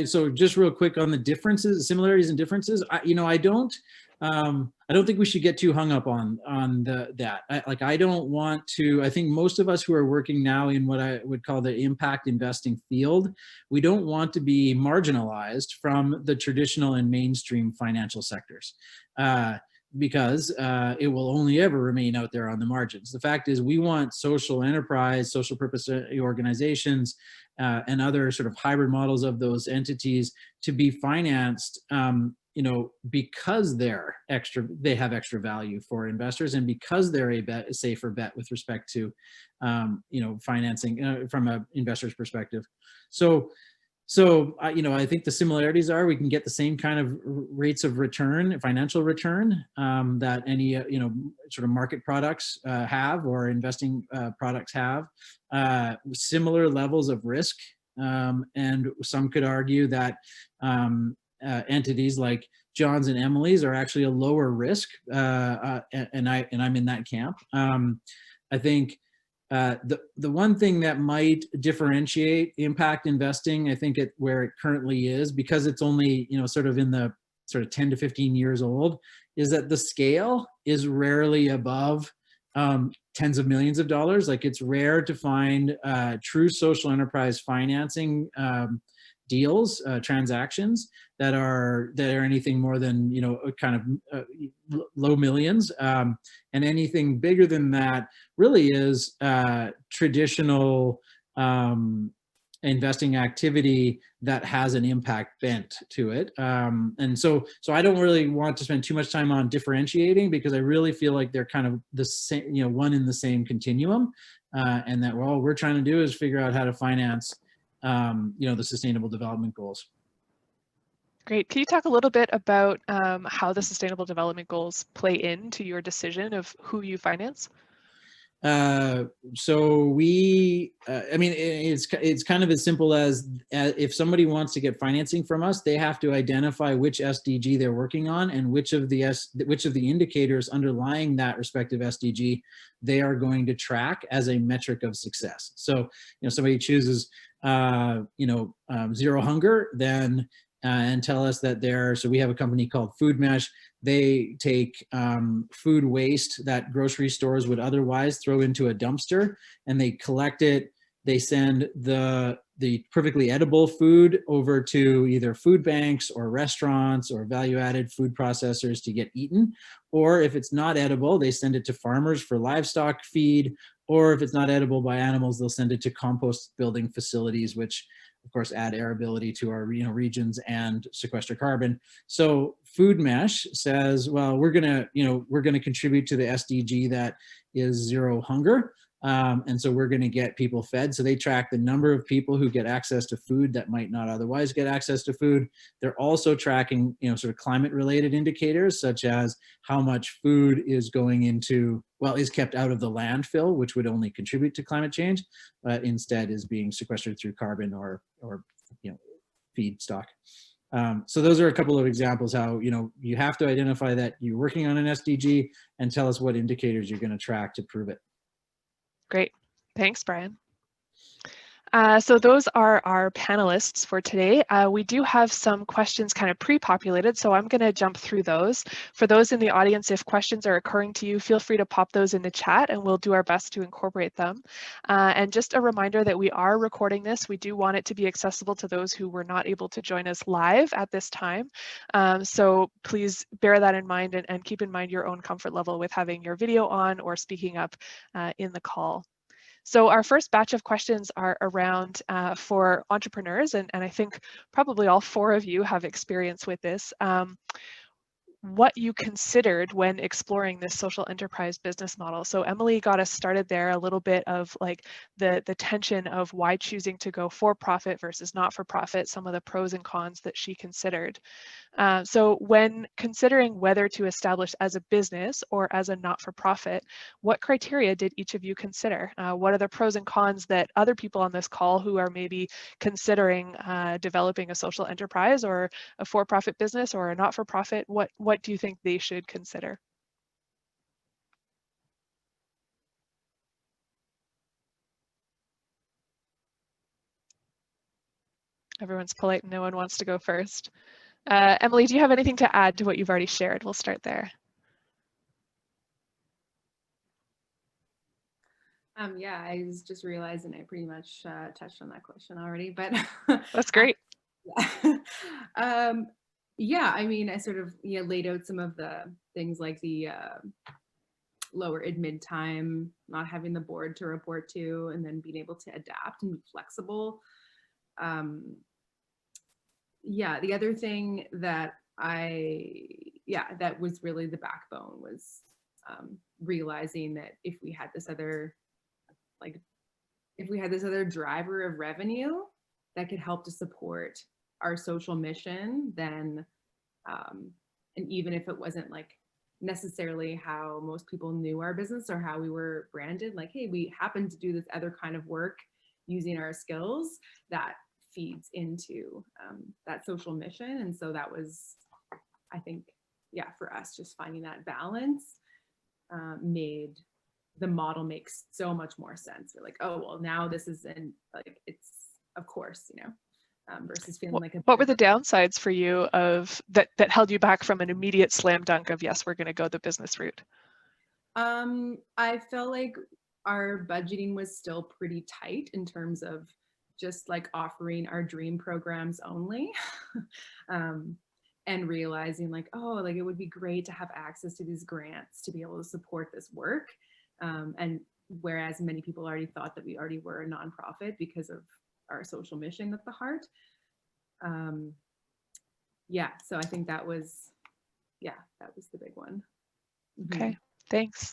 So just real quick on the differences, similarities and differences. I don't I don't think we should get too hung up on that. I don't want to. I think most of us who are working now in what I would call the impact investing field, we don't want to be marginalized from the traditional and mainstream financial sectors. Because it will only ever remain out there on the margins. The fact is, we want social enterprise, social purpose organizations, and other sort of hybrid models of those entities to be financed, because they have extra value for investors, and because they're a safer bet with respect to, financing from an investor's perspective. So, I think the similarities are we can get the same kind of rates of return, financial return, that any, sort of market products have, or investing products have, similar levels of risk. And some could argue that entities like John's and Emily's are actually a lower risk, and I'm in that camp. I think the one thing that might differentiate impact investing, I think where it currently is, because it's only sort of in the sort of 10 to 15 years old, is that the scale is rarely above tens of millions of dollars. Like, it's rare to find true social enterprise financing deals, transactions that are anything more than kind of low millions, and anything bigger than that really is traditional investing activity that has an impact bent to it. And so I don't really want to spend too much time on differentiating, because I really feel like they're kind of the same, one in the same continuum, and that all we're trying to do is figure out how to finance the sustainable development goals. Great. Can you talk a little bit about how the sustainable development goals play into your decision of who you finance? So we, it's kind of as simple as if somebody wants to get financing from us, they have to identify which SDG they're working on, and which of the indicators underlying that respective SDG they are going to track as a metric of success. So, somebody chooses, zero hunger, then and tell us that so we have a company called Food Mesh. They take food waste that grocery stores would otherwise throw into a dumpster, and they collect it. They send the perfectly edible food over to either food banks or restaurants or value-added food processors to get eaten. Or if it's not edible, they send it to farmers for livestock feed. Or if it's not edible by animals, they'll send it to compost building facilities, which of course add airability to our regions and sequester carbon. So Food Mesh says, well, we're gonna contribute to the SDG that is zero hunger. And so we're going to get people fed. So they track the number of people who get access to food that might not otherwise get access to food. They're also tracking, sort of climate related indicators, such as how much food is going into, is kept out of the landfill, which would only contribute to climate change, but instead is being sequestered through carbon or feedstock. So those are a couple of examples how, you have to identify that you're working on an SDG and tell us what indicators you're going to track to prove it. Great. Thanks, Brian. So those are our panelists for today. We do have some questions kind of pre-populated, so I'm going to jump through those. For those in the audience, if questions are occurring to you, feel free to pop those in the chat and we'll do our best to incorporate them. And just a reminder that we are recording this. We do want it to be accessible to those who were not able to join us live at this time. So please bear that in mind and keep in mind your own comfort level with having your video on or speaking up in the call. So our first batch of questions are around for entrepreneurs, and I think probably all four of you have experience with this. What you considered when exploring this social enterprise business model. So Emily got us started there, a little bit of like the tension of why choosing to go for profit versus not for profit, some of the pros and cons that she considered. So when considering whether to establish as a business or as a not-for-profit, what criteria did each of you consider? What are the pros and cons that other people on this call who are maybe considering developing a social enterprise or a for-profit business or a not-for-profit, what do you think they should consider? Everyone's polite and no one wants to go first. Emily, do you have anything to add to what you've already shared? We'll start there. Yeah, I was just realizing I pretty much touched on that question already, but That's great. Yeah, I mean, I sort of laid out some of the things like the lower admin time, not having the board to report to, and then being able to adapt and be flexible. Yeah, the other thing that that was really the backbone was realizing that if we had this other driver of revenue that could help to support our social mission, then and even if it wasn't like necessarily how most people knew our business or how we were branded, like, hey, we happen to do this other kind of work using our skills, that feeds into that social mission. And so that was, I think, for us, just finding that balance made the model makes so much more sense. We're like, oh, well, now this isn't like, it's, of course, versus feeling like what were the downsides for you of that held you back from an immediate slam dunk of, yes, we're going to go the business route? I felt like our budgeting was still pretty tight in terms of just like offering our dream programs only. And realizing like, oh, like it would be great to have access to these grants to be able to support this work. And whereas many people already thought that we already were a nonprofit because of our social mission at the heart. So I think that was the big one. Okay, thanks.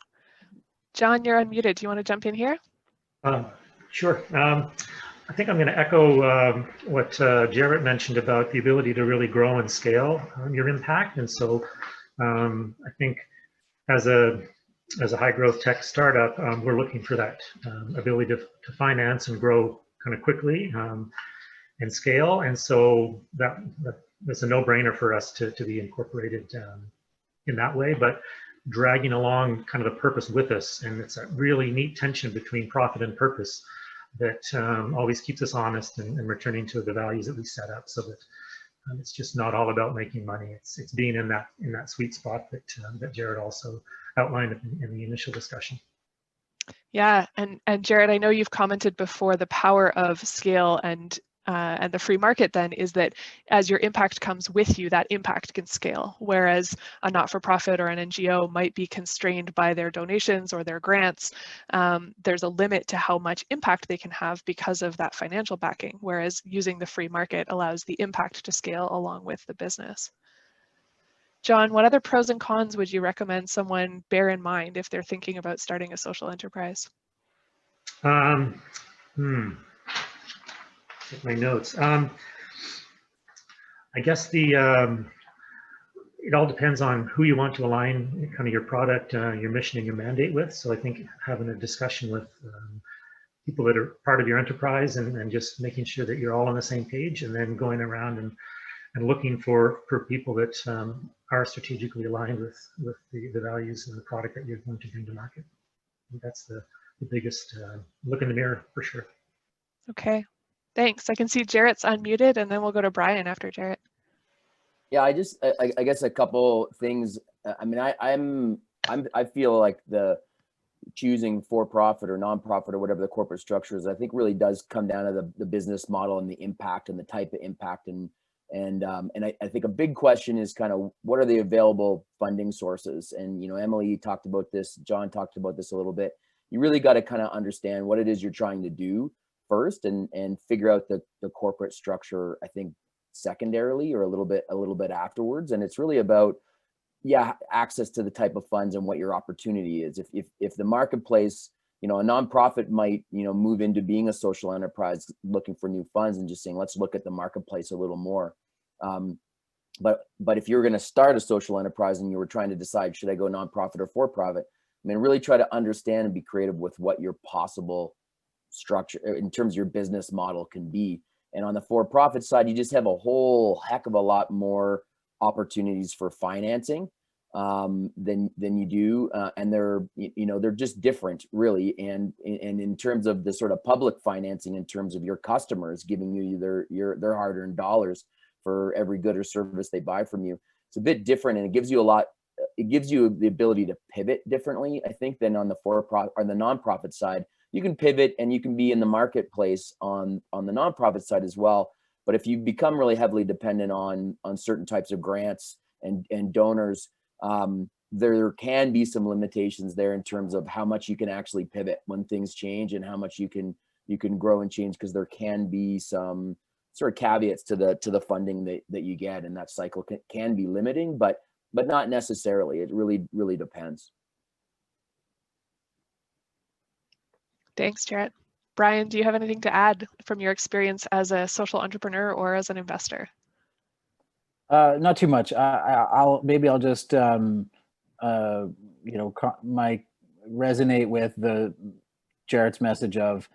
John, you're unmuted. Do you want to jump in here? Sure. I think I'm going to echo what Jarrett mentioned about the ability to really grow and scale your impact. And so I think as a high growth tech startup, we're looking for that ability to finance and grow kind of quickly and scale. And so that's a no-brainer for us to be incorporated in that way, but dragging along kind of the purpose with us. And it's a really neat tension between profit and purpose that always keeps us honest and returning to the values that we set up, so that it's just not all about making money. It's being in that sweet spot that Jared also outlined in the initial discussion. Yeah, and Jared, I know you've commented before the power of scale and the free market then is that as your impact comes with you, that impact can scale. Whereas a not-for-profit or an NGO might be constrained by their donations or their grants. There's a limit to how much impact they can have because of that financial backing. Whereas using the free market allows the impact to scale along with the business. John, what other pros and cons would you recommend someone bear in mind if they're thinking about starting a social enterprise? Take my notes. I guess it all depends on who you want to align kind of your product, your mission, and your mandate with. So I think having a discussion with people that are part of your enterprise and just making sure that you're all on the same page, and then going around and looking for people that are strategically aligned with the values and the product that you're going to bring to market. I think that's the biggest look in the mirror for sure. Okay. Thanks. I can see Jarrett's unmuted, and then we'll go to Brian after Jarrett. Yeah, I guess a couple things. I mean, I feel like the choosing for-profit or non-profit or whatever the corporate structure is, I think really does come down to the business model and the impact and the type of impact. And I think a big question is kind of what are the available funding sources? And, Emily talked about this, John talked about this a little bit. You really got to kind of understand what it is you're trying to do first and figure out the corporate structure, I think, secondarily or a little bit afterwards. And it's really about, access to the type of funds and what your opportunity is. If the marketplace, a nonprofit might, move into being a social enterprise looking for new funds and just saying, let's look at the marketplace a little more. But if you're going to start a social enterprise and you were trying to decide, should I go nonprofit or for-profit? I mean, really try to understand and be creative with what your possible structure in terms of your business model can be. And on the for-profit side, you just have a whole heck of a lot more opportunities for financing than you do, and they're just different, really. And in terms of the sort of public financing, in terms of your customers giving you their hard-earned dollars, for every good or service they buy from you. It's a bit different, and it gives you the ability to pivot differently, I think, than on the for-profit or the nonprofit side. You can pivot and you can be in the marketplace on the nonprofit side as well. But if you become really heavily dependent on certain types of grants and donors, there can be some limitations there in terms of how much you can actually pivot when things change and how much you can grow and change, because there can be some sort of caveats to the funding that you get, and that cycle can be limiting, but not necessarily. It really depends. Thanks, Jarrett. Brian, do you have anything to add from your experience as a social entrepreneur or as an investor? Not too much. I'll just might resonate with Jarrett's message of,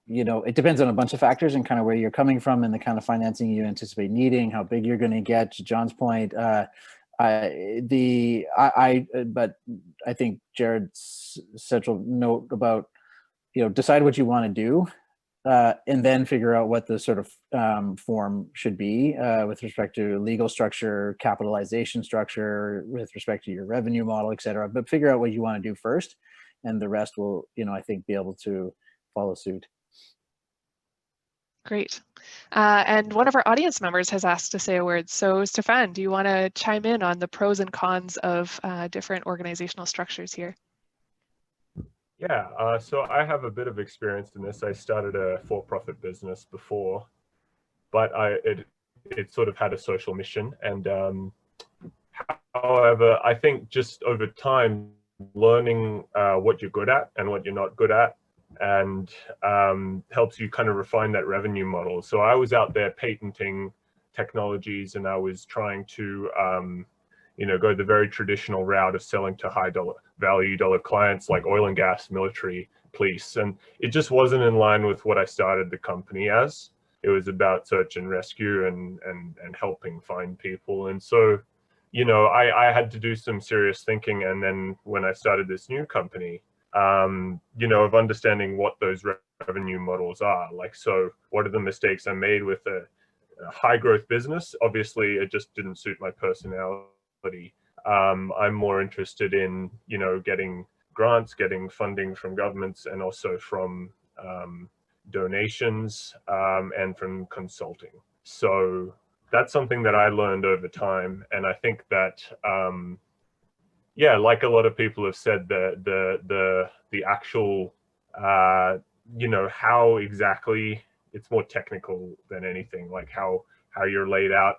it depends on a bunch of factors and kind of where you're coming from and the kind of financing you anticipate needing, how big you're going to get. To John's point, but I think Jared's central note about, decide what you want to do, and then figure out what the sort of form should be with respect to legal structure, capitalization structure, with respect to your revenue model, et cetera. But figure out what you want to do first, and the rest will, I think, be able to follow suit. Great. And one of our audience members has asked to say a word. So Stephan, do you want to chime in on the pros and cons of different organizational structures here? Yeah, so I have a bit of experience in this. I started a for-profit business before, but it sort of had a social mission. And however, I think just over time, learning what you're good at and what you're not good at, and helps you kind of refine that revenue model. So I was out there patenting technologies, and I was trying to go the very traditional route of selling to high value clients like oil and gas, military, police. And it just wasn't in line with what I started the company as. It was about search and rescue and helping find people. And so, I had to do some serious thinking. And then when I started this new company, of understanding what those revenue models are. Like, so what are the mistakes I made with a high growth business? Obviously, it just didn't suit my personality. I'm more interested in, getting grants, getting funding from governments, and also from donations and from consulting. So that's something that I learned over time. And I think that, like a lot of people have said, the actual, how exactly, it's more technical than anything, like how you're laid out.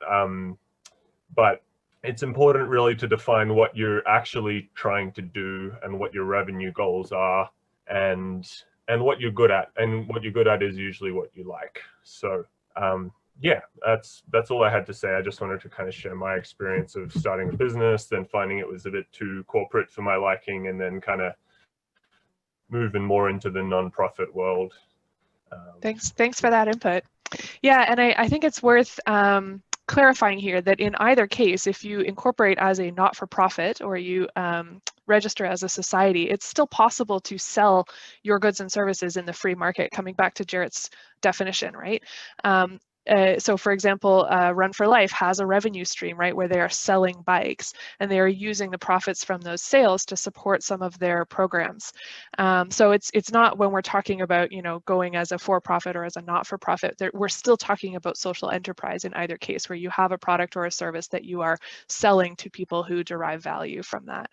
But it's important really to define what you're actually trying to do and what your revenue goals are, and what you're good at. And what you're good at is usually what you like. So that's all I had to say. I just wanted to kind of share my experience of starting a business, then finding it was a bit too corporate for my liking, and then kind of moving more into the nonprofit world. Thanks for that input. Yeah, and I think it's worth clarifying here that in either case, if you incorporate as a not-for-profit or you register as a society, it's still possible to sell your goods and services in the free market, coming back to Jarrett's definition, right? So for example, Run for Life has a revenue stream, right, where they are selling bikes and they are using the profits from those sales to support some of their programs. So it's not, when we're talking about, going as a for-profit or as a not-for-profit, we're still talking about social enterprise in either case, where you have a product or a service that you are selling to people who derive value from that.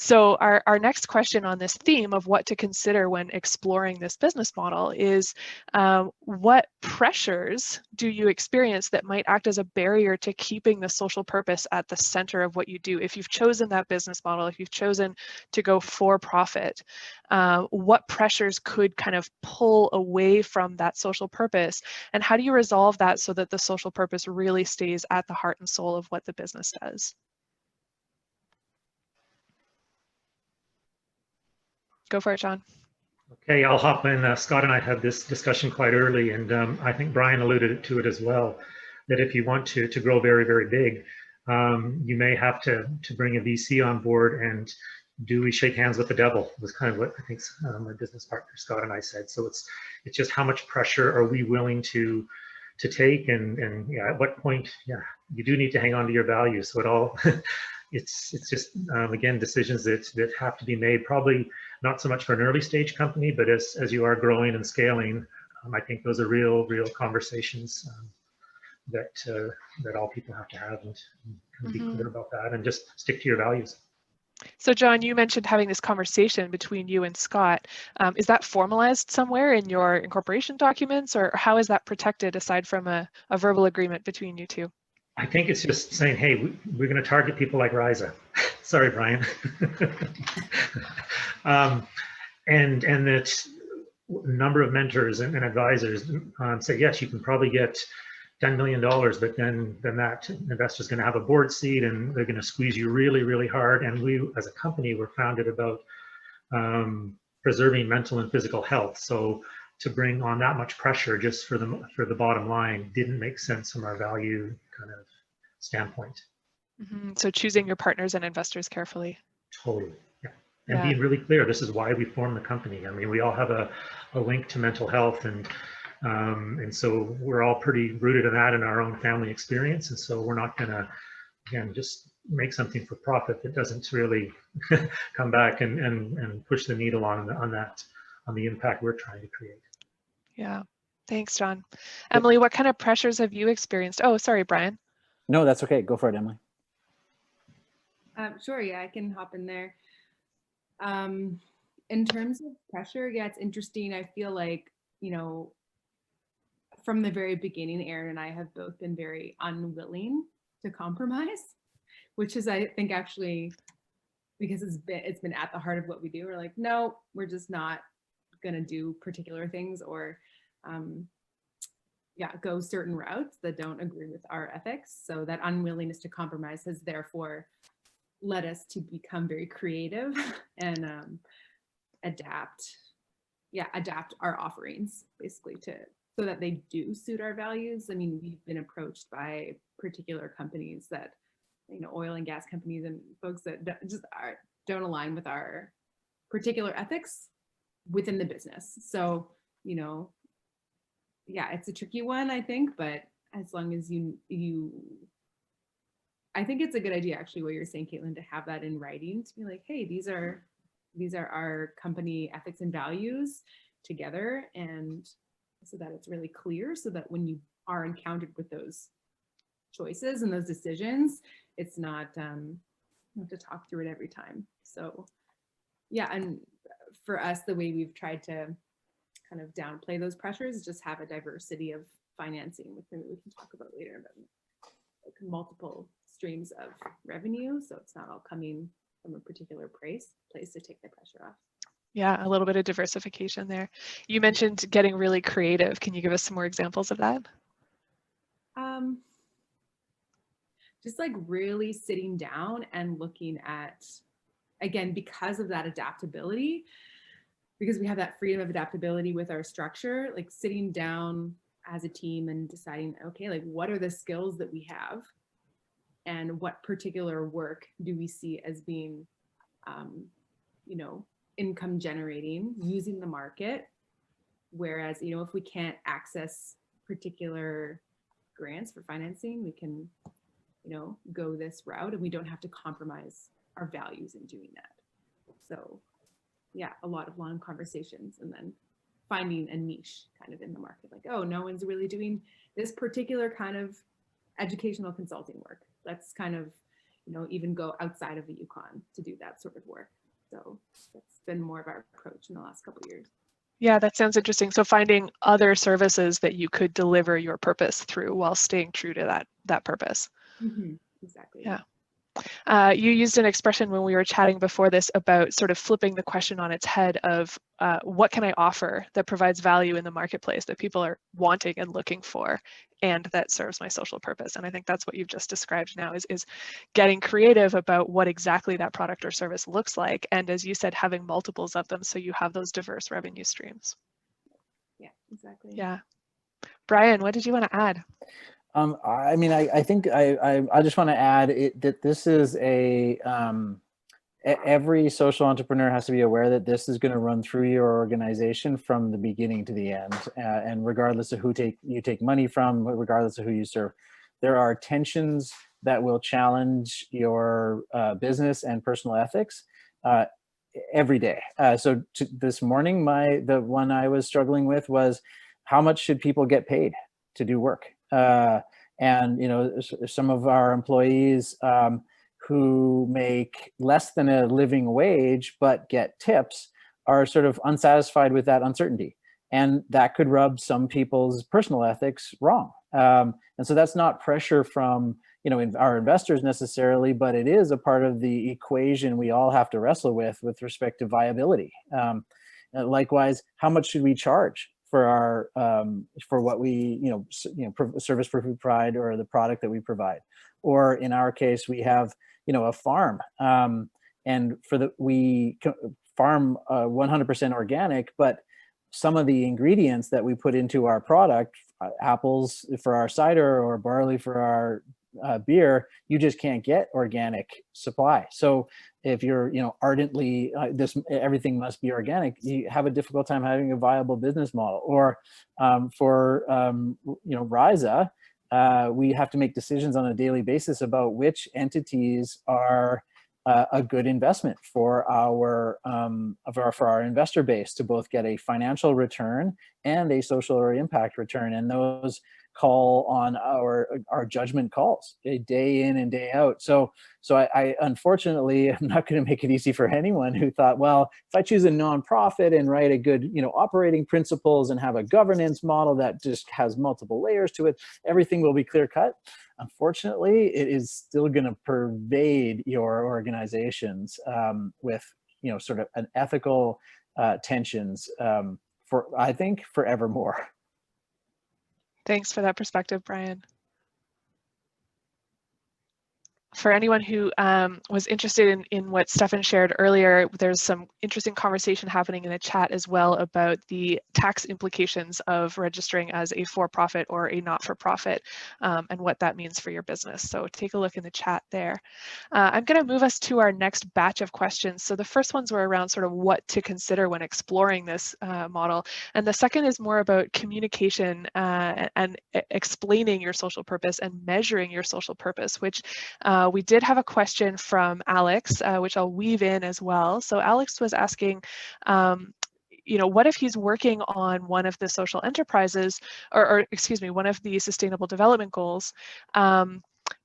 So our next question on this theme of what to consider when exploring this business model is, what pressures do you experience that might act as a barrier to keeping the social purpose at the center of what you do? If you've chosen that business model, if you've chosen to go for profit, what pressures could kind of pull away from that social purpose? And how do you resolve that so that the social purpose really stays at the heart and soul of what the business does? Go for it, John. Okay, I'll hop in. Scott and I had this discussion quite early, and I think Brian alluded to it as well, that if you want to grow very, very big, you may have to bring a VC on board, and do we shake hands with the devil, was kind of what I think my business partner Scott and I said. So it's just how much pressure are we willing to take, and yeah, at what point, yeah, you do need to hang on to your values. So it all, it's just again, decisions that have to be made. Probably not so much for an early stage company, but as you are growing and scaling, I think those are real conversations that all people have to have, and kind of be clear about that, and just stick to your values. So John, you mentioned having this conversation between you and Scott. Is that formalized somewhere in your incorporation documents, or how is that protected aside from a verbal agreement between you two? I think it's just saying, hey, we're going to target people like Riza. Sorry, Brian. And that number of mentors and advisors say, yes, you can probably get $10 million, but then that investor is going to have a board seat and they're going to squeeze you really hard. And we, as a company, were founded about preserving mental and physical health. So to bring on that much pressure just for the bottom line didn't make sense from our value kind of standpoint. So choosing your partners and investors carefully. Totally, yeah. And being really clear, this is why we formed the company. I mean, we all have a link to mental health, and so we're all pretty rooted in that in our own family experience. And so we're not going to, again, just make something for profit that doesn't really come back and push the needle on the impact we're trying to create. Yeah, thanks, John. Emily, what kind of pressures have you experienced? Oh, sorry, Brian. No, that's okay. Go for it, Emily. Sure, yeah, I can hop in there. In terms of pressure, yeah, it's interesting. I feel like, you know, from the very beginning, Aaron and I have both been very unwilling to compromise, which is, I think, actually, because it's been at the heart of what we do. We're like, no, we're just not gonna do particular things, or go certain routes that don't agree with our ethics. So that unwillingness to compromise has therefore led us to become very creative and adapt our offerings basically so that they do suit our values. I mean, we've been approached by particular companies that, you know, oil and gas companies and folks that don't align with our particular ethics within the business. So, you know, yeah, it's a tricky one, I think, but as long as I think it's a good idea, actually, what you're saying, Caitlin, to have that in writing, to be like, hey, these are our company ethics and values together, and so that it's really clear, so that when you are encountered with those choices and those decisions, it's not you have to talk through it every time. So yeah, and for us, the way we've tried to kind of downplay those pressures is just have a diversity of financing, which maybe we can talk about later, but like multiple streams of revenue, so it's not all coming from a particular place to take the pressure off. Yeah, a little bit of diversification there. You mentioned getting really creative. Can you give us some more examples of that? Just like really sitting down and looking at, again, because of that adaptability, because we have that freedom of adaptability with our structure, like sitting down as a team and deciding, okay, like what are the skills that we have, and what particular work do we see as being, you know, income generating using the market. Whereas, you know, if we can't access particular grants for financing, we can, you know, go this route, and we don't have to compromise our values in doing that. So yeah, a lot of long conversations, and then finding a niche kind of in the market, like, oh, no one's really doing this particular kind of educational consulting work. Let's kind of, you know, even go outside of the Yukon to do that sort of work. So that's been more of our approach in the last couple of years. Yeah, that sounds interesting. So finding other services that you could deliver your purpose through while staying true to that purpose. Mm-hmm. Exactly. Yeah. You used an expression when we were chatting before this about sort of flipping the question on its head of what can I offer that provides value in the marketplace that people are wanting and looking for, and that serves my social purpose. And I think that's what you've just described now is getting creative about what exactly that product or service looks like. And as you said, having multiples of them so you have those diverse revenue streams. Yeah, exactly. Yeah. Brian, what did you want to add? I mean, I think I just want to add that this is a every social entrepreneur has to be aware that this is going to run through your organization from the beginning to the end, and regardless of who you take money from, regardless of who you serve, there are tensions that will challenge your business and personal ethics every day. So this morning, the one I was struggling with was, how much should people get paid to do work? And some of our employees who make less than a living wage but get tips are sort of unsatisfied with that uncertainty, and that could rub some people's personal ethics wrong. And so that's not pressure from our investors necessarily, but it is a part of the equation we all have to wrestle with respect to viability. Likewise, how much should we charge for our for what we service we provide, or the product that we provide? Or in our case, we have a farm, and we farm 100% organic, but some of the ingredients that we put into our product, apples for our cider or barley for our beer, you just can't get organic supply. So if you're ardently everything must be organic, you have a difficult time having a viable business model. Or for Risa, we have to make decisions on a daily basis about which entities are a good investment for our investor base, to both get a financial return and a social or impact return. And those call on our judgment calls day in and day out. So I unfortunately, I'm not going to make it easy for anyone who thought, well, if I choose a nonprofit and write a good operating principles and have a governance model that just has multiple layers to it, everything will be clear cut. Unfortunately, it is still going to pervade your organizations with sort of an ethical tensions I think forevermore. Thanks for that perspective, Brian. For anyone who was interested in what Stephan shared earlier, there's some interesting conversation happening in the chat as well about the tax implications of registering as a for-profit or a not-for-profit, and what that means for your business. So take a look in the chat there. I'm going to move us to our next batch of questions. So the first ones were around sort of what to consider when exploring this model. And the second is more about communication and explaining your social purpose and measuring your social purpose, which we did have a question from Alex, which I'll weave in as well. So Alex was asking, what if he's working on one of the social enterprises, or excuse me, one of the sustainable development goals,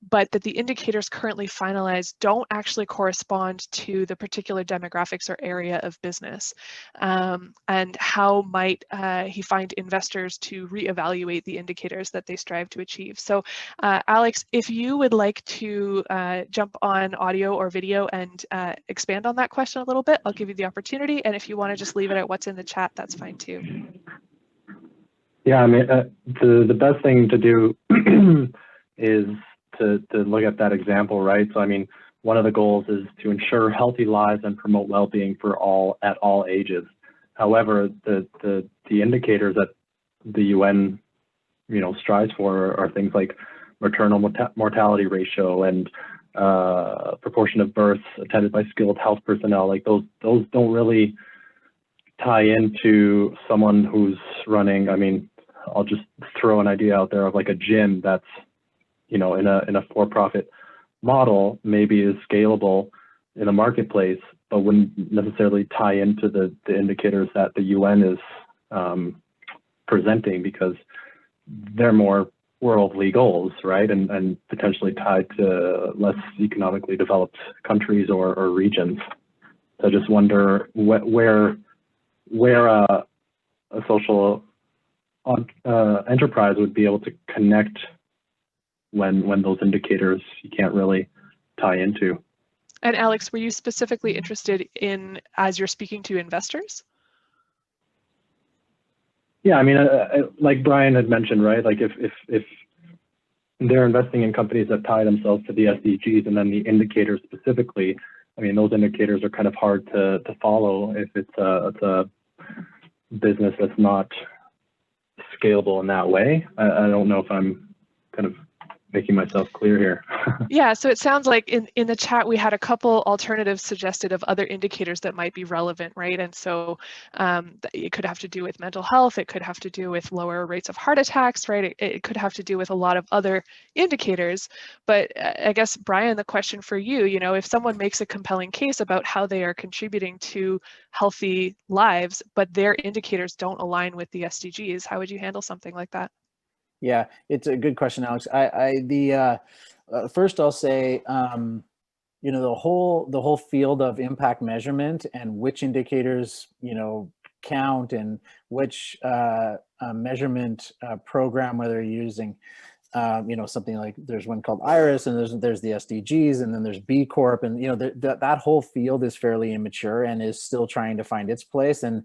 but that the indicators currently finalized don't actually correspond to the particular demographics or area of business, and how might he find investors to reevaluate the indicators that they strive to achieve. So Alex, if you would like to jump on audio or video and expand on that question a little bit, I'll give you the opportunity, and if you want to just leave it at what's in the chat, that's fine too. Yeah, I mean, the best thing to do is to look at that example, right? So I mean, one of the goals is to ensure healthy lives and promote well-being for all at all ages. However, the indicators that the UN strives for are things like maternal mortality ratio and proportion of births attended by skilled health personnel. Like those don't really tie into someone who's running. I mean, I'll just throw an idea out there of like a gym that's in a for-profit model, maybe is scalable in the marketplace, but wouldn't necessarily tie into the indicators that the UN is presenting, because they're more worldly goals, right? And potentially tied to less economically developed countries or regions. So I just wonder where a social enterprise would be able to connect when those indicators you can't really tie into. And Alex, were you specifically interested in, as you're speaking to investors? Yeah, I mean, like Brian had mentioned, right? Like if they're investing in companies that tie themselves to the SDGs, and then the indicators specifically, I mean, those indicators are kind of hard to follow if it's a business that's not scalable in that way. I don't know if I'm kind of making myself clear here. Yeah, so it sounds like in the chat we had a couple alternatives suggested of other indicators that might be relevant, right? And so it could have to do with mental health, it could have to do with lower rates of heart attacks, right? It could have to do with a lot of other indicators. But I guess, Brian, the question for you, you know, if someone makes a compelling case about how they are contributing to healthy lives, but their indicators don't align with the SDGs, how would you handle something like that? Yeah, it's a good question, Alex. First I'll say, you know, the whole field of impact measurement and which indicators, you know, count and which measurement program, whether you're using, you know, something like there's one called IRIS, and there's the SDGs, and then there's B Corp, and you know that whole field is fairly immature and is still trying to find its place, and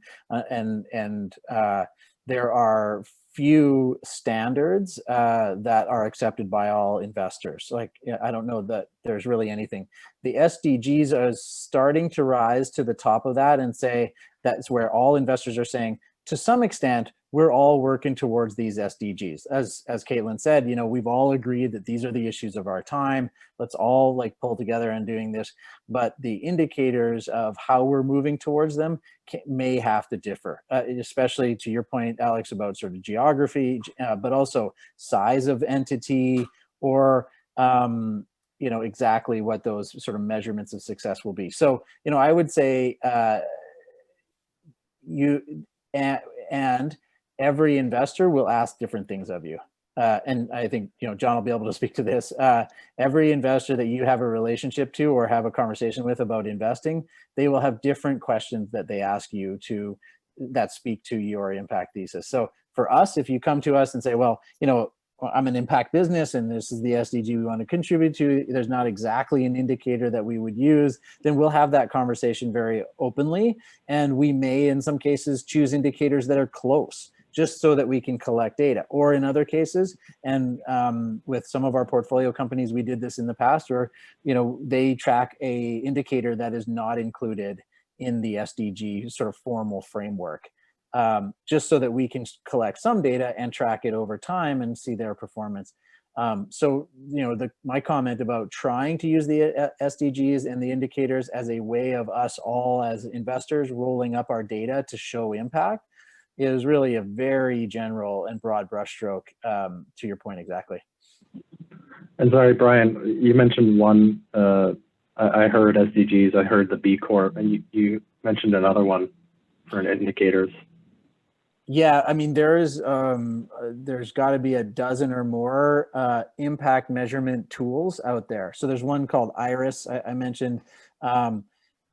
there are few standards that are accepted by all investors. Like, I don't know that there's really anything. The SDGs are starting to rise to the top of that and say that's where all investors are saying, to some extent, we're all working towards these SDGs. As Caitlin said, you know, we've all agreed that these are the issues of our time. Let's all like pull together and doing this. But the indicators of how we're moving towards them may have to differ, especially to your point, Alex, about sort of geography, but also size of entity, or you know, exactly what those sort of measurements of success will be. So, you know, I would say and every investor will ask different things of you. And I think, you know, John will be able to speak to this. Every investor that you have a relationship to or have a conversation with about investing, they will have different questions that they ask you that speak to your impact thesis. So for us, if you come to us and say, well, you know, I'm an impact business and this is the SDG we want to contribute to, there's not exactly an indicator that we would use, then we'll have that conversation very openly. And we may, in some cases, choose indicators that are close, just so that we can collect data. Or in other cases, and with some of our portfolio companies, we did this in the past, where, you know, they track a indicator that is not included in the SDG sort of formal framework. Just so that we can collect some data and track it over time and see their performance. So, you know, my comment about trying to use the SDGs and the indicators as a way of us all as investors rolling up our data to show impact is really a very general and broad brushstroke, to your point exactly. And sorry, Brian, you mentioned one, I heard SDGs, I heard the B Corp, and you mentioned another one for indicators. Yeah, I mean, there's got to be a dozen or more impact measurement tools out there. So there's one called IRIS, I mentioned, and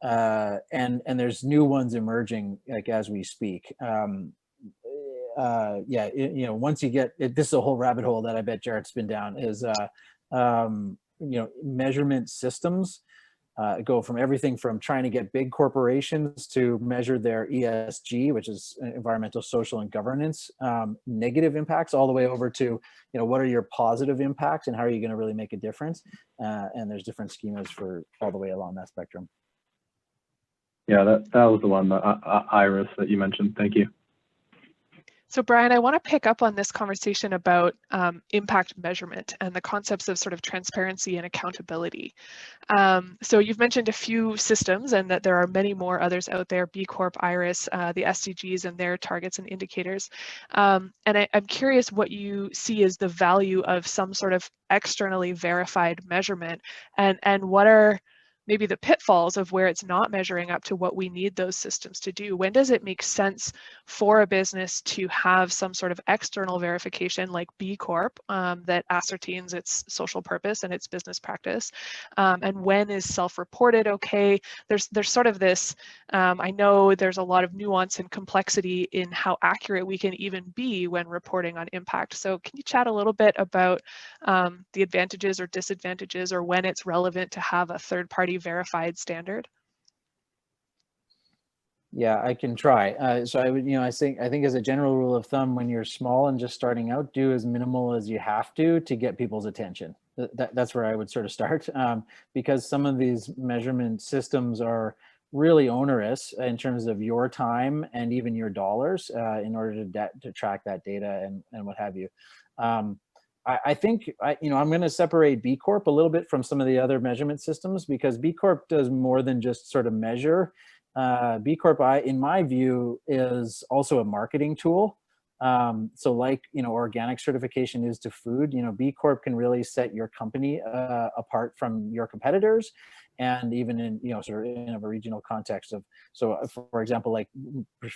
there's new ones emerging like as we speak. Yeah, you know, once you get it, this is a whole rabbit hole that I bet Jarrett's been down. Is you know, measurement systems. Go from everything from trying to get big corporations to measure their ESG, which is environmental, social, and governance, negative impacts, all the way over to, you know, what are your positive impacts and how are you going to really make a difference? And there's different schemas for all the way along that spectrum. Yeah, that was the one, the IRIS that you mentioned. Thank you. So Brian, I want to pick up on this conversation about impact measurement and the concepts of sort of transparency and accountability. So you've mentioned a few systems and that there are many more others out there, B Corp, IRIS, the SDGs and their targets and indicators. And I'm curious what you see as the value of some sort of externally verified measurement, and what are maybe the pitfalls of where it's not measuring up to what we need those systems to do. When does it make sense for a business to have some sort of external verification like B Corp that ascertains its social purpose and its business practice? And when is self-reported okay? There's sort of this, I know there's a lot of nuance and complexity in how accurate we can even be when reporting on impact. So can you chat a little bit about the advantages or disadvantages, or when it's relevant to have a third-party verified standard? Yeah, I can try. So I would, you know, I think as a general rule of thumb, when you're small and just starting out, do as minimal as you have to get people's attention. That's where I would sort of start, because some of these measurement systems are really onerous in terms of your time and even your dollars in order to track that data and what have you. I think you know, I'm going to separate B Corp a little bit from some of the other measurement systems, because B Corp does more than just sort of measure. B Corp, in my view, is also a marketing tool. So like, you know, organic certification is to food, you know, B Corp can really set your company apart from your competitors. And even in, you know, sort of in a regional context of, so for example, like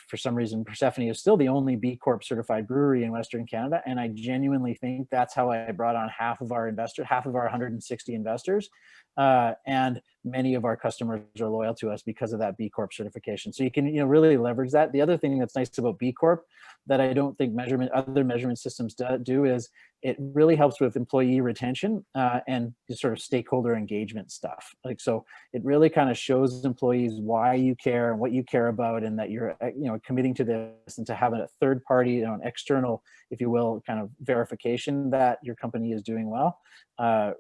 for some reason, Persephone is still the only B Corp certified brewery in Western Canada. And I genuinely think that's how I brought on half of our 160 investors. And many of our customers are loyal to us because of that B Corp certification. So you can, you know, really leverage that. The other thing that's nice about B Corp that I don't think other measurement systems do is it really helps with employee retention and sort of stakeholder engagement stuff. Like, so it really kind of shows employees why you care and what you care about, and that you're, you know, committing to this, and to have a third party, you know, an external, if you will, kind of verification that your company is doing well,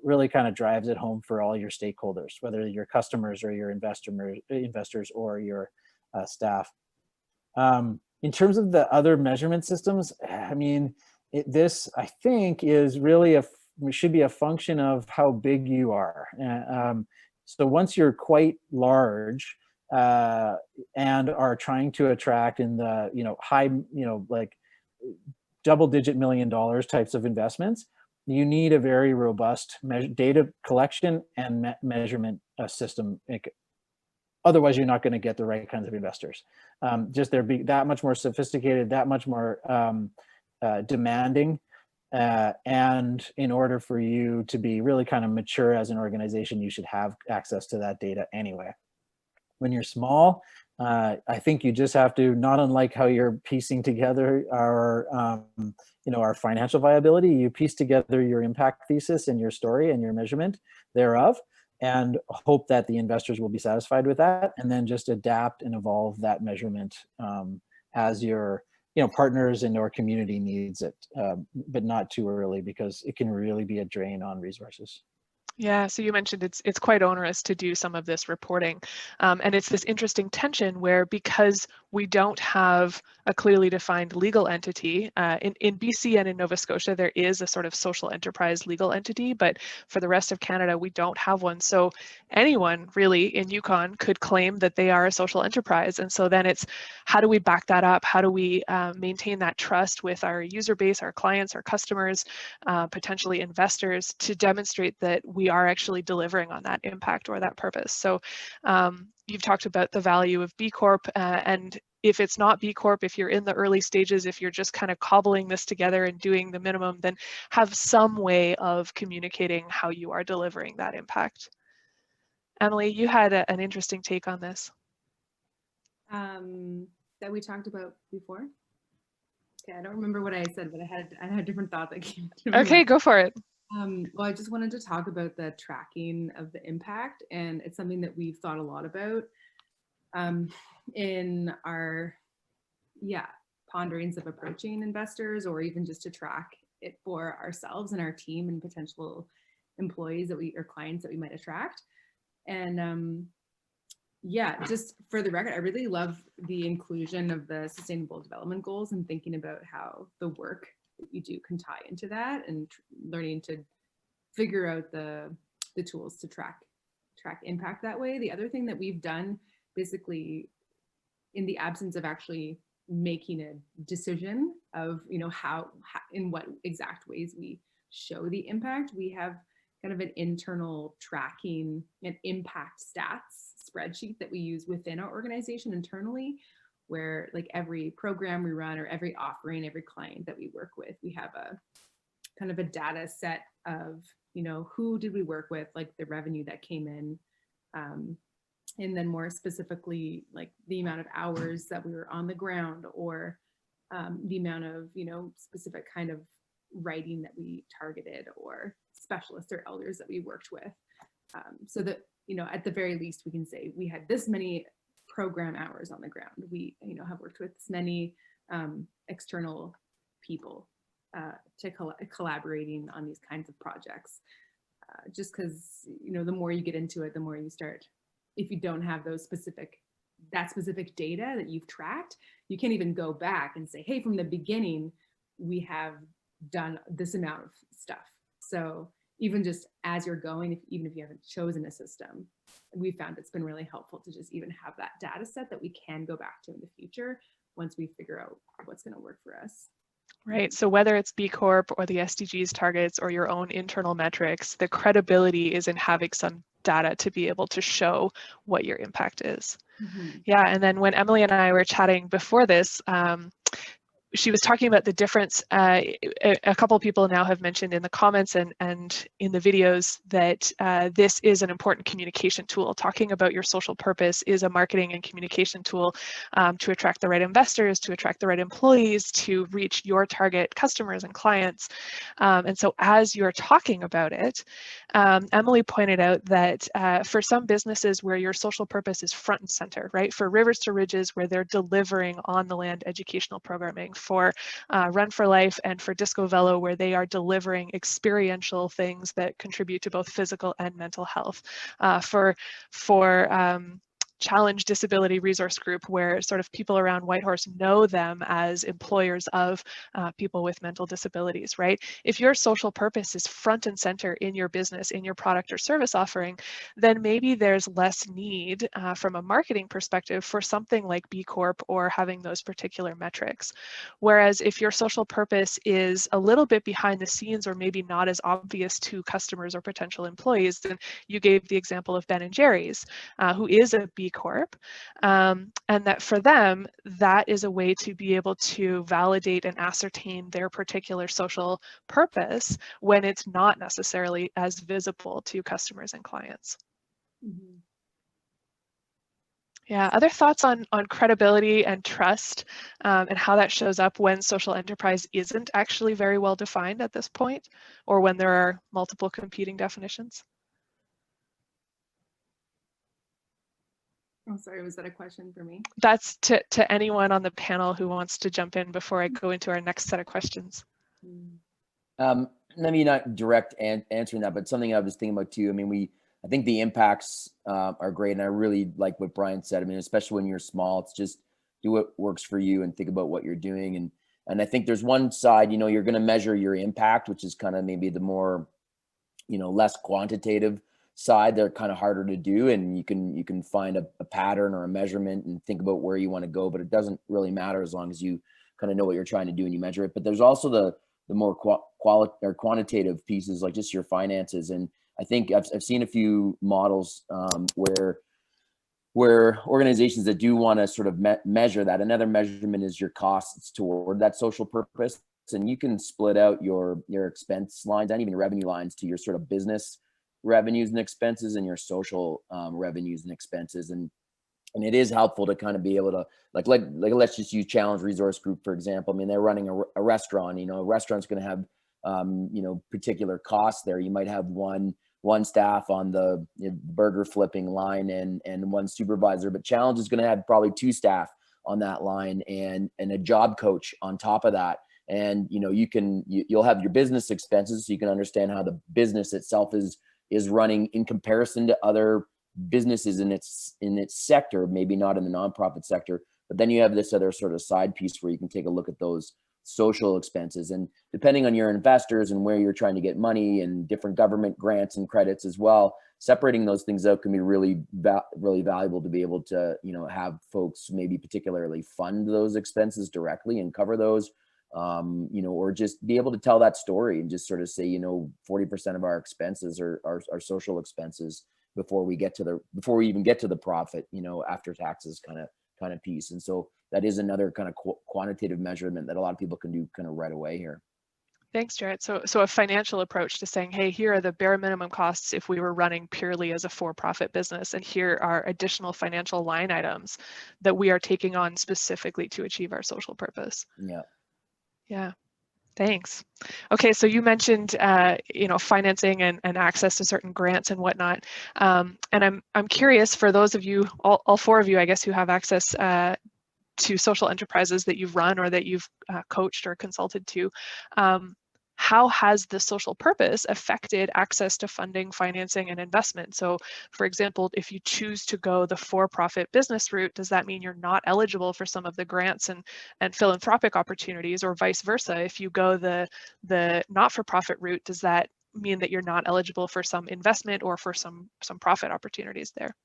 really kind of drives it home for all your stakeholders, whether your customers or your investors or your staff. In terms of the other measurement systems, I mean, this, I think, is really should be a function of how big you are. So once you're quite large and are trying to attract in the, you know, high, you know, like double-digit $1 million types of investments, you need a very robust data collection and measurement system. Otherwise, you're not going to get the right kinds of investors. Just they're that much more sophisticated, that much more demanding. And in order for you to be really kind of mature as an organization, you should have access to that data anyway. When you're small, I think you just have to, not unlike how you're piecing together our, you know, our financial viability, you piece together your impact thesis and your story and your measurement thereof, and hope that the investors will be satisfied with that, and then just adapt and evolve that measurement as your, you know, partners and our community needs it, but not too early, because it can really be a drain on resources. Yeah, so you mentioned it's quite onerous to do some of this reporting. And it's this interesting tension where, because we don't have a clearly defined legal entity, in BC and in Nova Scotia, there is a sort of social enterprise legal entity, but for the rest of Canada, we don't have one. So anyone really in Yukon could claim that they are a social enterprise. And so then it's, how do we back that up? How do we maintain that trust with our user base, our clients, our customers, potentially investors, to demonstrate that we are actually delivering on that impact or that purpose? So you've talked about the value of B Corp, and if it's not B Corp, if you're in the early stages, if you're just kind of cobbling this together and doing the minimum, then have some way of communicating how you are delivering that impact. Emily, you had an interesting take on this. That we talked about before. Okay, I don't remember what I said, but I had a different thought that came to me. Okay, go for it. Well, I just wanted to talk about the tracking of the impact, and it's something that we've thought a lot about in our, ponderings of approaching investors, or even just to track it for ourselves and our team and potential employees that or clients that we might attract. And just for the record, I really love the inclusion of the Sustainable Development Goals and thinking about how the work that you do can tie into that, and learning to figure out the tools to track impact that way. The other thing that we've done, basically, in the absence of actually making a decision of, you know, how in what exact ways we show the impact, we have kind of an internal tracking and impact stats spreadsheet that we use within our organization internally, where like every program we run or every offering, every client that we work with, we have a kind of a data set of, you know, who did we work with, like the revenue that came in, and then more specifically, like the amount of hours that we were on the ground, or the amount of, you know, specific kind of writing that we targeted, or specialists or elders that we worked with, so that, you know, at the very least, we can say we had this many program hours on the ground. We, you know, have worked with this many external people to collaborating on these kinds of projects. Just because, you know, the more you get into it, the more you start, if you don't have those specific data that you've tracked, you can't even go back and say, hey, from the beginning, we have done this amount of stuff. So even just as you're going, even if you haven't chosen a system, we found it's been really helpful to just even have that data set that we can go back to in the future once we figure out what's going to work for us. Right. So whether it's B Corp or the SDGs targets or your own internal metrics, the credibility is in having some data to be able to show what your impact is. Yeah. And then when Emily and I were chatting before this, she was talking about the difference. A couple of people now have mentioned in the comments and in the videos that this is an important communication tool. Talking about your social purpose is a marketing and communication tool to attract the right investors, to attract the right employees, to reach your target customers and clients. And so as you're talking about it, Emily pointed out that for some businesses where your social purpose is front and center, right? For Rivers to Ridges, where they're delivering on the land educational programming, for Run for Life and for Disco Velo, where they are delivering experiential things that contribute to both physical and mental health. For Challenge Disability Resource Group, where sort of people around Whitehorse know them as employers of people with mental disabilities, right? If your social purpose is front and center in your business, in your product or service offering, then maybe there's less need from a marketing perspective for something like B Corp or having those particular metrics. Whereas if your social purpose is a little bit behind the scenes or maybe not as obvious to customers or potential employees, then you gave the example of Ben & Jerry's, who is a B Corp, and that for them, that is a way to be able to validate and ascertain their particular social purpose when it's not necessarily as visible to customers and clients. Yeah, other thoughts on credibility and trust and how that shows up when social enterprise isn't actually very well defined at this point, or when there are multiple competing definitions? Oh, sorry, was that a question for me? That's to anyone on the panel who wants to jump in before I go into our next set of questions. Maybe not direct answering that, but something I was thinking about too. I mean, I think the impacts are great, and I really like what Brian said. I mean, especially when you're small, it's just do what works for you and think about what you're doing. And I think there's one side, you're going to measure your impact, which is kind of maybe the more, less quantitative side. They're kind of harder to do, and you can find a pattern or a measurement and think about where you want to go, but it doesn't really matter as long as you kind of know what you're trying to do and you measure it. But there's also the more quantitative pieces, like just your finances. And I think I've seen a few models where organizations that do want to sort of measure that. Another measurement is your costs toward that social purpose, and you can split out your expense lines and even your revenue lines to your sort of business revenues and expenses and your social revenues and expenses. And it is helpful to kind of be able to like let's just use Challenge Resource Group, for example. I mean, they're running a restaurant. A restaurant's going to have particular costs there. You might have one staff on the burger flipping line and one supervisor, but Challenge is going to have probably 2 staff on that line and a job coach on top of that. And you'll have your business expenses, so you can understand how the business itself is running in comparison to other businesses in its sector, maybe not in the nonprofit sector. But then you have this other sort of side piece where you can take a look at those social expenses, and depending on your investors and where you're trying to get money and different government grants and credits as well, separating those things out can be really valuable to be able to have folks maybe particularly fund those expenses directly and cover those, or just be able to tell that story and just sort of say 40% of our expenses are social expenses before we even get to the profit after taxes kind of piece. And so that is another kind of quantitative measurement that a lot of people can do kind of right away here. Thanks, Jarrett. So a financial approach to saying, hey, here are the bare minimum costs if we were running purely as a for-profit business, and here are additional financial line items that we are taking on specifically to achieve our social purpose. Yeah. Thanks. Okay, so you mentioned financing and access to certain grants and whatnot, and I'm curious, for those of you, all 4 of you, I guess, who have access to social enterprises that you've run or that you've coached or consulted to, how has the social purpose affected access to funding, financing, and investment? So for example, if you choose to go the for-profit business route, does that mean you're not eligible for some of the grants and philanthropic opportunities, or vice versa? If you go the not-for-profit route, does that mean that you're not eligible for some investment or for some profit opportunities there?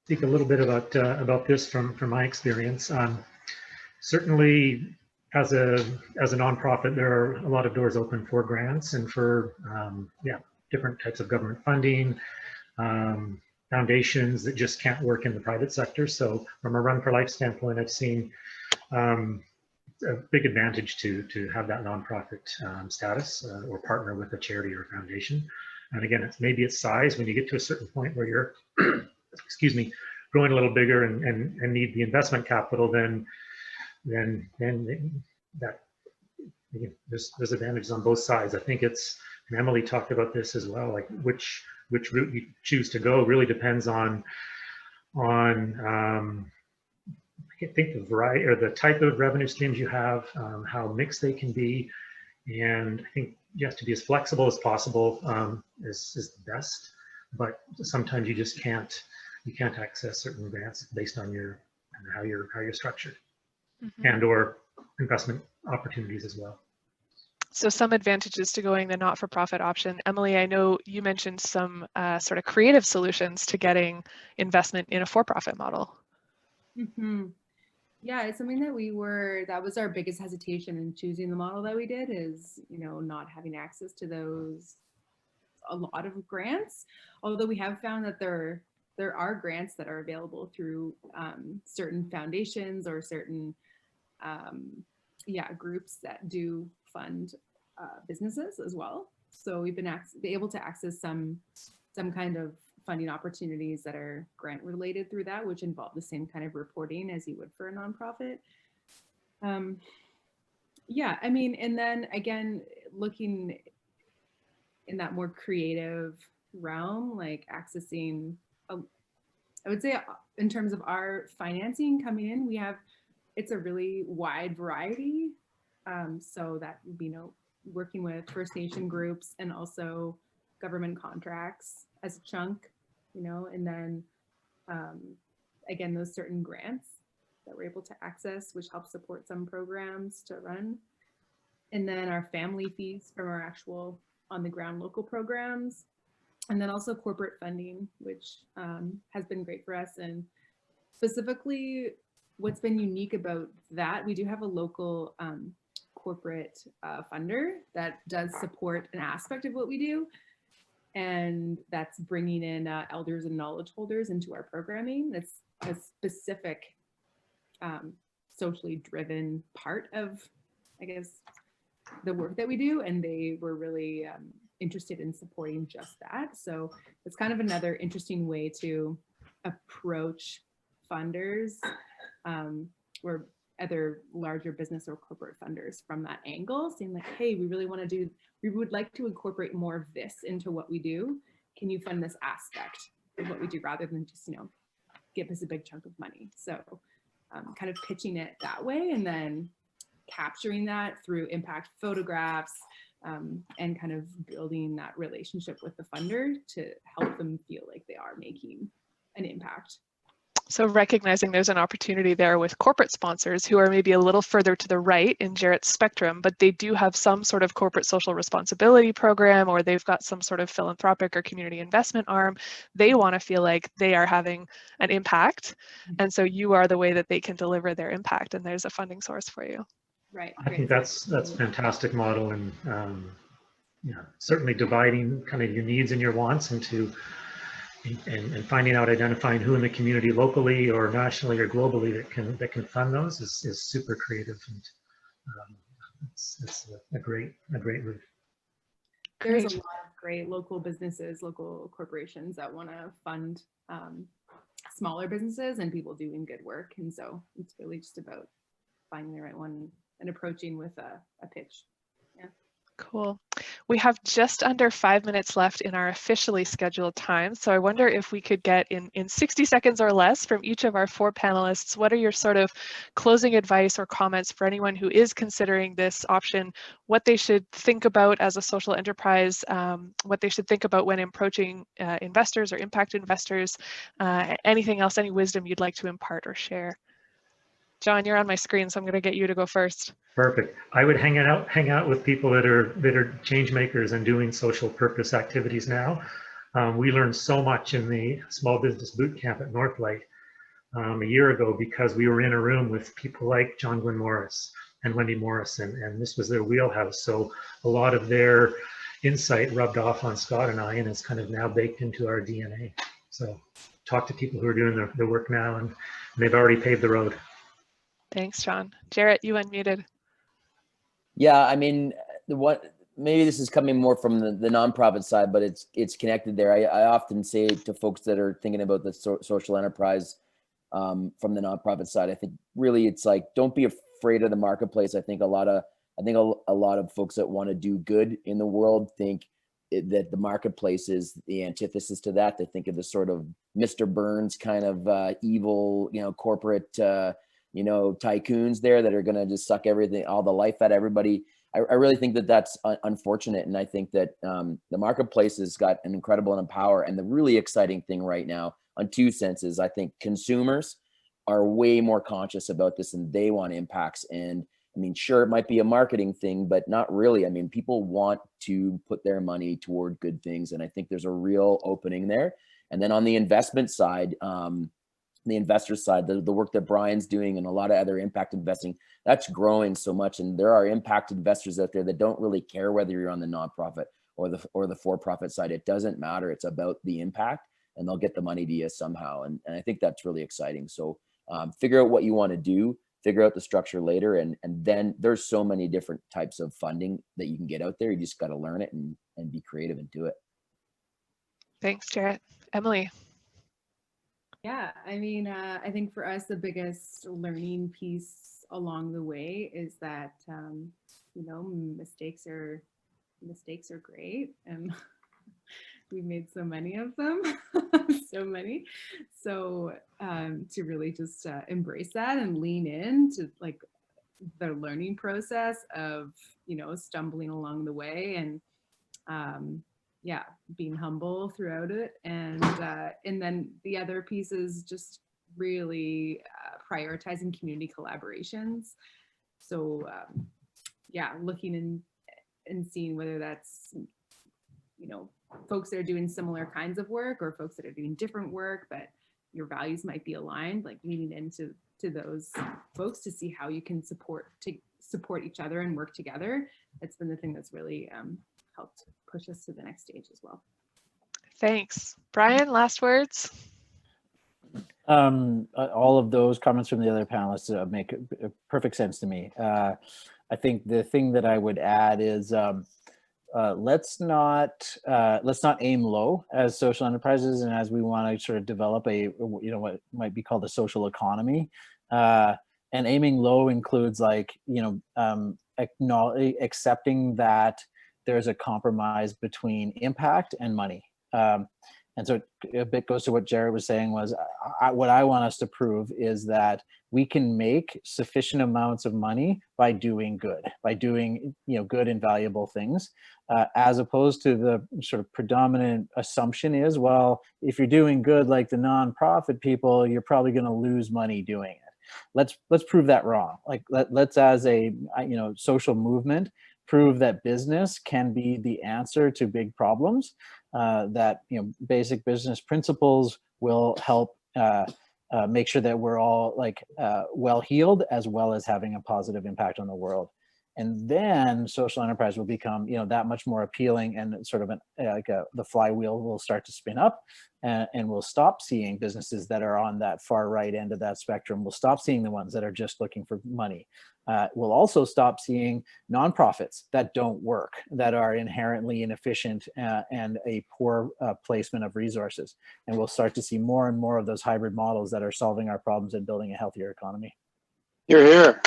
Speak a little bit about this from my experience. Certainly, as a nonprofit, there are a lot of doors open for grants and for different types of government funding, foundations that just can't work in the private sector. So from a Run for Life standpoint, I've seen a big advantage to have that nonprofit status or partner with a charity or foundation. And again, maybe it's size. When you get to a certain point where you're excuse me, growing a little bigger and need the investment capital, then that, again, there's advantages on both sides. I think it's, and Emily talked about this as well, like which route you choose to go really depends on I think the variety or the type of revenue streams you have, how mixed they can be, and I think you have to be as flexible as possible is the best. But sometimes you just can't access certain grants based on how you're structured, and or investment opportunities as well. So some advantages to going the not-for-profit option. Emily, I know you mentioned some sort of creative solutions to getting investment in a for-profit model. Yeah, it's something that that was our biggest hesitation in choosing the model that we did, is, not having access to a lot of grants. Although we have found that there are grants that are available through certain foundations or certain groups that do fund businesses as well. So we've been able to access some kind of funding opportunities that are grant related through that, which involve the same kind of reporting as you would for a nonprofit. I mean, and then again, looking in that more creative realm, like accessing, I would say in terms of our financing coming in, it's a really wide variety. So that would be, working with First Nation groups and also government contracts as a chunk, and then again, those certain grants that we're able to access, which help support some programs to run. And then our family fees from our actual on the ground local programs. And then also corporate funding, which has been great for us. And specifically, what's been unique about that, we do have a local corporate funder that does support an aspect of what we do. And that's bringing in elders and knowledge holders into our programming. That's a specific socially driven part of, I guess, the work that we do. And they were really interested in supporting just that. So it's kind of another interesting way to approach funders or other larger business or corporate funders from that angle, saying like, hey, we would like to incorporate more of this into what we do. Can you fund this aspect of what we do rather than just, give us a big chunk of money? So kind of pitching it that way and then capturing that through impact photographs and kind of building that relationship with the funder to help them feel like they are making an impact. So recognizing there's an opportunity there with corporate sponsors who are maybe a little further to the right in Jarrett's spectrum, but they do have some sort of corporate social responsibility program, or they've got some sort of philanthropic or community investment arm. They want to feel like they are having an impact. And so you are the way that they can deliver their impact, and there's a funding source for you. Right. I think that's a fantastic model, and certainly dividing kind of your needs and your wants into and finding out, identifying who in the community locally or nationally or globally that can fund those is super creative, and it's a great route. There's a lot of great local businesses, local corporations that want to fund smaller businesses and people doing good work, and so it's really just about finding the right one and approaching with a pitch. Yeah. Cool. We have just under 5 minutes left in our officially scheduled time. So I wonder if we could get in 60 seconds or less from each of our 4 panelists, what are your sort of closing advice or comments for anyone who is considering this option, what they should think about as a social enterprise, what they should think about when approaching investors or impact investors, anything else, any wisdom you'd like to impart or share? John, you're on my screen, so I'm going to get you to go first. Perfect. I would hang out with people that are change makers and doing social purpose activities now. We learned so much in the small business boot camp at Northlight a year ago because we were in a room with people like John Gwynn Morris and Wendy Morrison, and this was their wheelhouse. So a lot of their insight rubbed off on Scott and I, and it's kind of now baked into our DNA. So talk to people who are doing the work now, and they've already paved the road. Thanks, John. Jarrett, you unmuted. Yeah, I mean, maybe this is coming more from the nonprofit side, but it's connected there. I often say to folks that are thinking about the social enterprise from the nonprofit side, I think really it's like, don't be afraid of the marketplace. I think a lot of folks that want to do good in the world think that the marketplace is the antithesis to that. They think of the sort of Mr. Burns kind of evil, corporate tycoons there that are going to just suck everything, all the life out of everybody. I really think that that's unfortunate. And I think that the marketplace has got an incredible amount of power. And the really exciting thing right now on 2 senses, I think consumers are way more conscious about this and they want impacts. And I mean, sure, it might be a marketing thing, but not really. I mean, people want to put their money toward good things. And I think there's a real opening there. And then on the investment side, the investor side, the work that Brian's doing and a lot of other impact investing, that's growing so much. And there are impact investors out there that don't really care whether you're on the nonprofit or the for-profit side. It doesn't matter. It's about the impact, and they'll get the money to you somehow. And I think that's really exciting. So figure out what you want to do, figure out the structure later. And then there's so many different types of funding that you can get out there. You just got to learn it and be creative and do it. Thanks, Jarrett. Emily. Yeah, I mean, I think for us, the biggest learning piece along the way is that, mistakes are great, and we've made so many of them, so many. So to really just embrace that and lean in to like the learning process of, stumbling along the way and being humble throughout it. And then the other piece is just really prioritizing community collaborations. So looking and seeing whether that's, folks that are doing similar kinds of work or folks that are doing different work, but your values might be aligned, like leaning into those folks to see how you can support each other and work together. That's been the thing that's really helped push us to the next stage as well. Thanks. Brian, last words? All of those comments from the other panelists make perfect sense to me. I think the thing that I would add is let's not aim low as social enterprises, and as we want to sort of develop what might be called a social economy. And aiming low includes accepting that there's a compromise between impact and money. And so a bit goes to what Jared was saying was, what I want us to prove is that we can make sufficient amounts of money by doing good, good and valuable things, as opposed to the sort of predominant assumption is, well, if you're doing good like the nonprofit people, you're probably going to lose money doing it. Let's prove that wrong. Like let's as a social movement prove that business can be the answer to big problems. That basic business principles will help make sure that we're all well heeled, as well as having a positive impact on the world. And then social enterprise will become that much more appealing, and sort of the flywheel will start to spin up, and we'll stop seeing businesses that are on that far right end of that spectrum. We'll stop seeing the ones that are just looking for money. We'll also stop seeing nonprofits that don't work, that are inherently inefficient and a poor placement of resources. And we'll start to see more and more of those hybrid models that are solving our problems and building a healthier economy. You're here.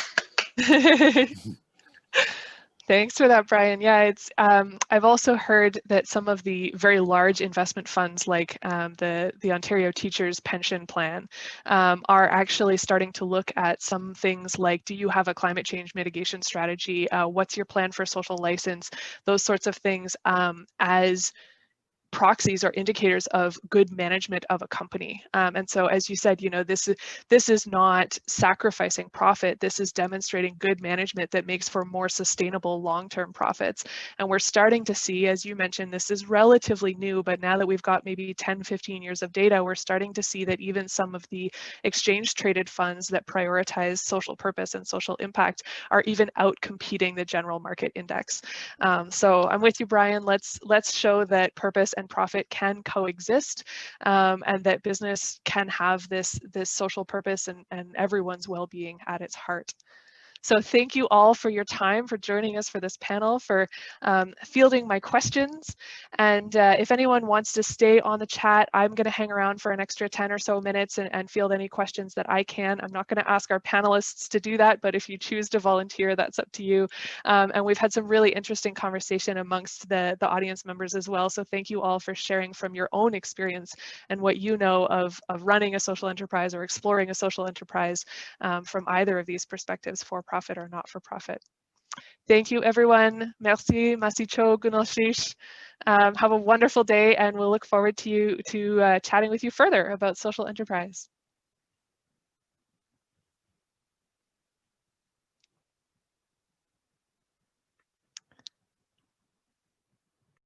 Thanks for that, Brian. Yeah, it's I've also heard that some of the very large investment funds, like the Ontario Teachers Pension Plan, are actually starting to look at some things like, do you have a climate change mitigation strategy? What's your plan for social license? Those sorts of things as proxies or indicators of good management of a company. And so, as you said, you know, this is not sacrificing profit. This is demonstrating good management that makes for more sustainable long-term profits. And we're starting to see, as you mentioned, this is relatively new, but now that we've got maybe 10, 15 years of data, we're starting to see that even some of the exchange traded funds that prioritize social purpose and social impact are even out competing the general market index. So I'm with you, Brian. Let's show that purpose and profit can coexist, and that business can have this social purpose and everyone's well-being at its heart. So thank you all for your time, for joining us for this panel, for fielding my questions. And if anyone wants to stay on the chat, I'm going to hang around for an extra 10 or so minutes and field any questions that I can. I'm not going to ask our panelists to do that, but if you choose to volunteer, that's up to you. And we've had some really interesting conversation amongst the audience members as well. So thank you all for sharing from your own experience and what you know of running a social enterprise or exploring a social enterprise from either of these perspectives, for profit or not for profit. Thank you, everyone. Merci, Masicho, Gunalshish. Have a wonderful day, and we'll look forward to chatting with you further about social enterprise.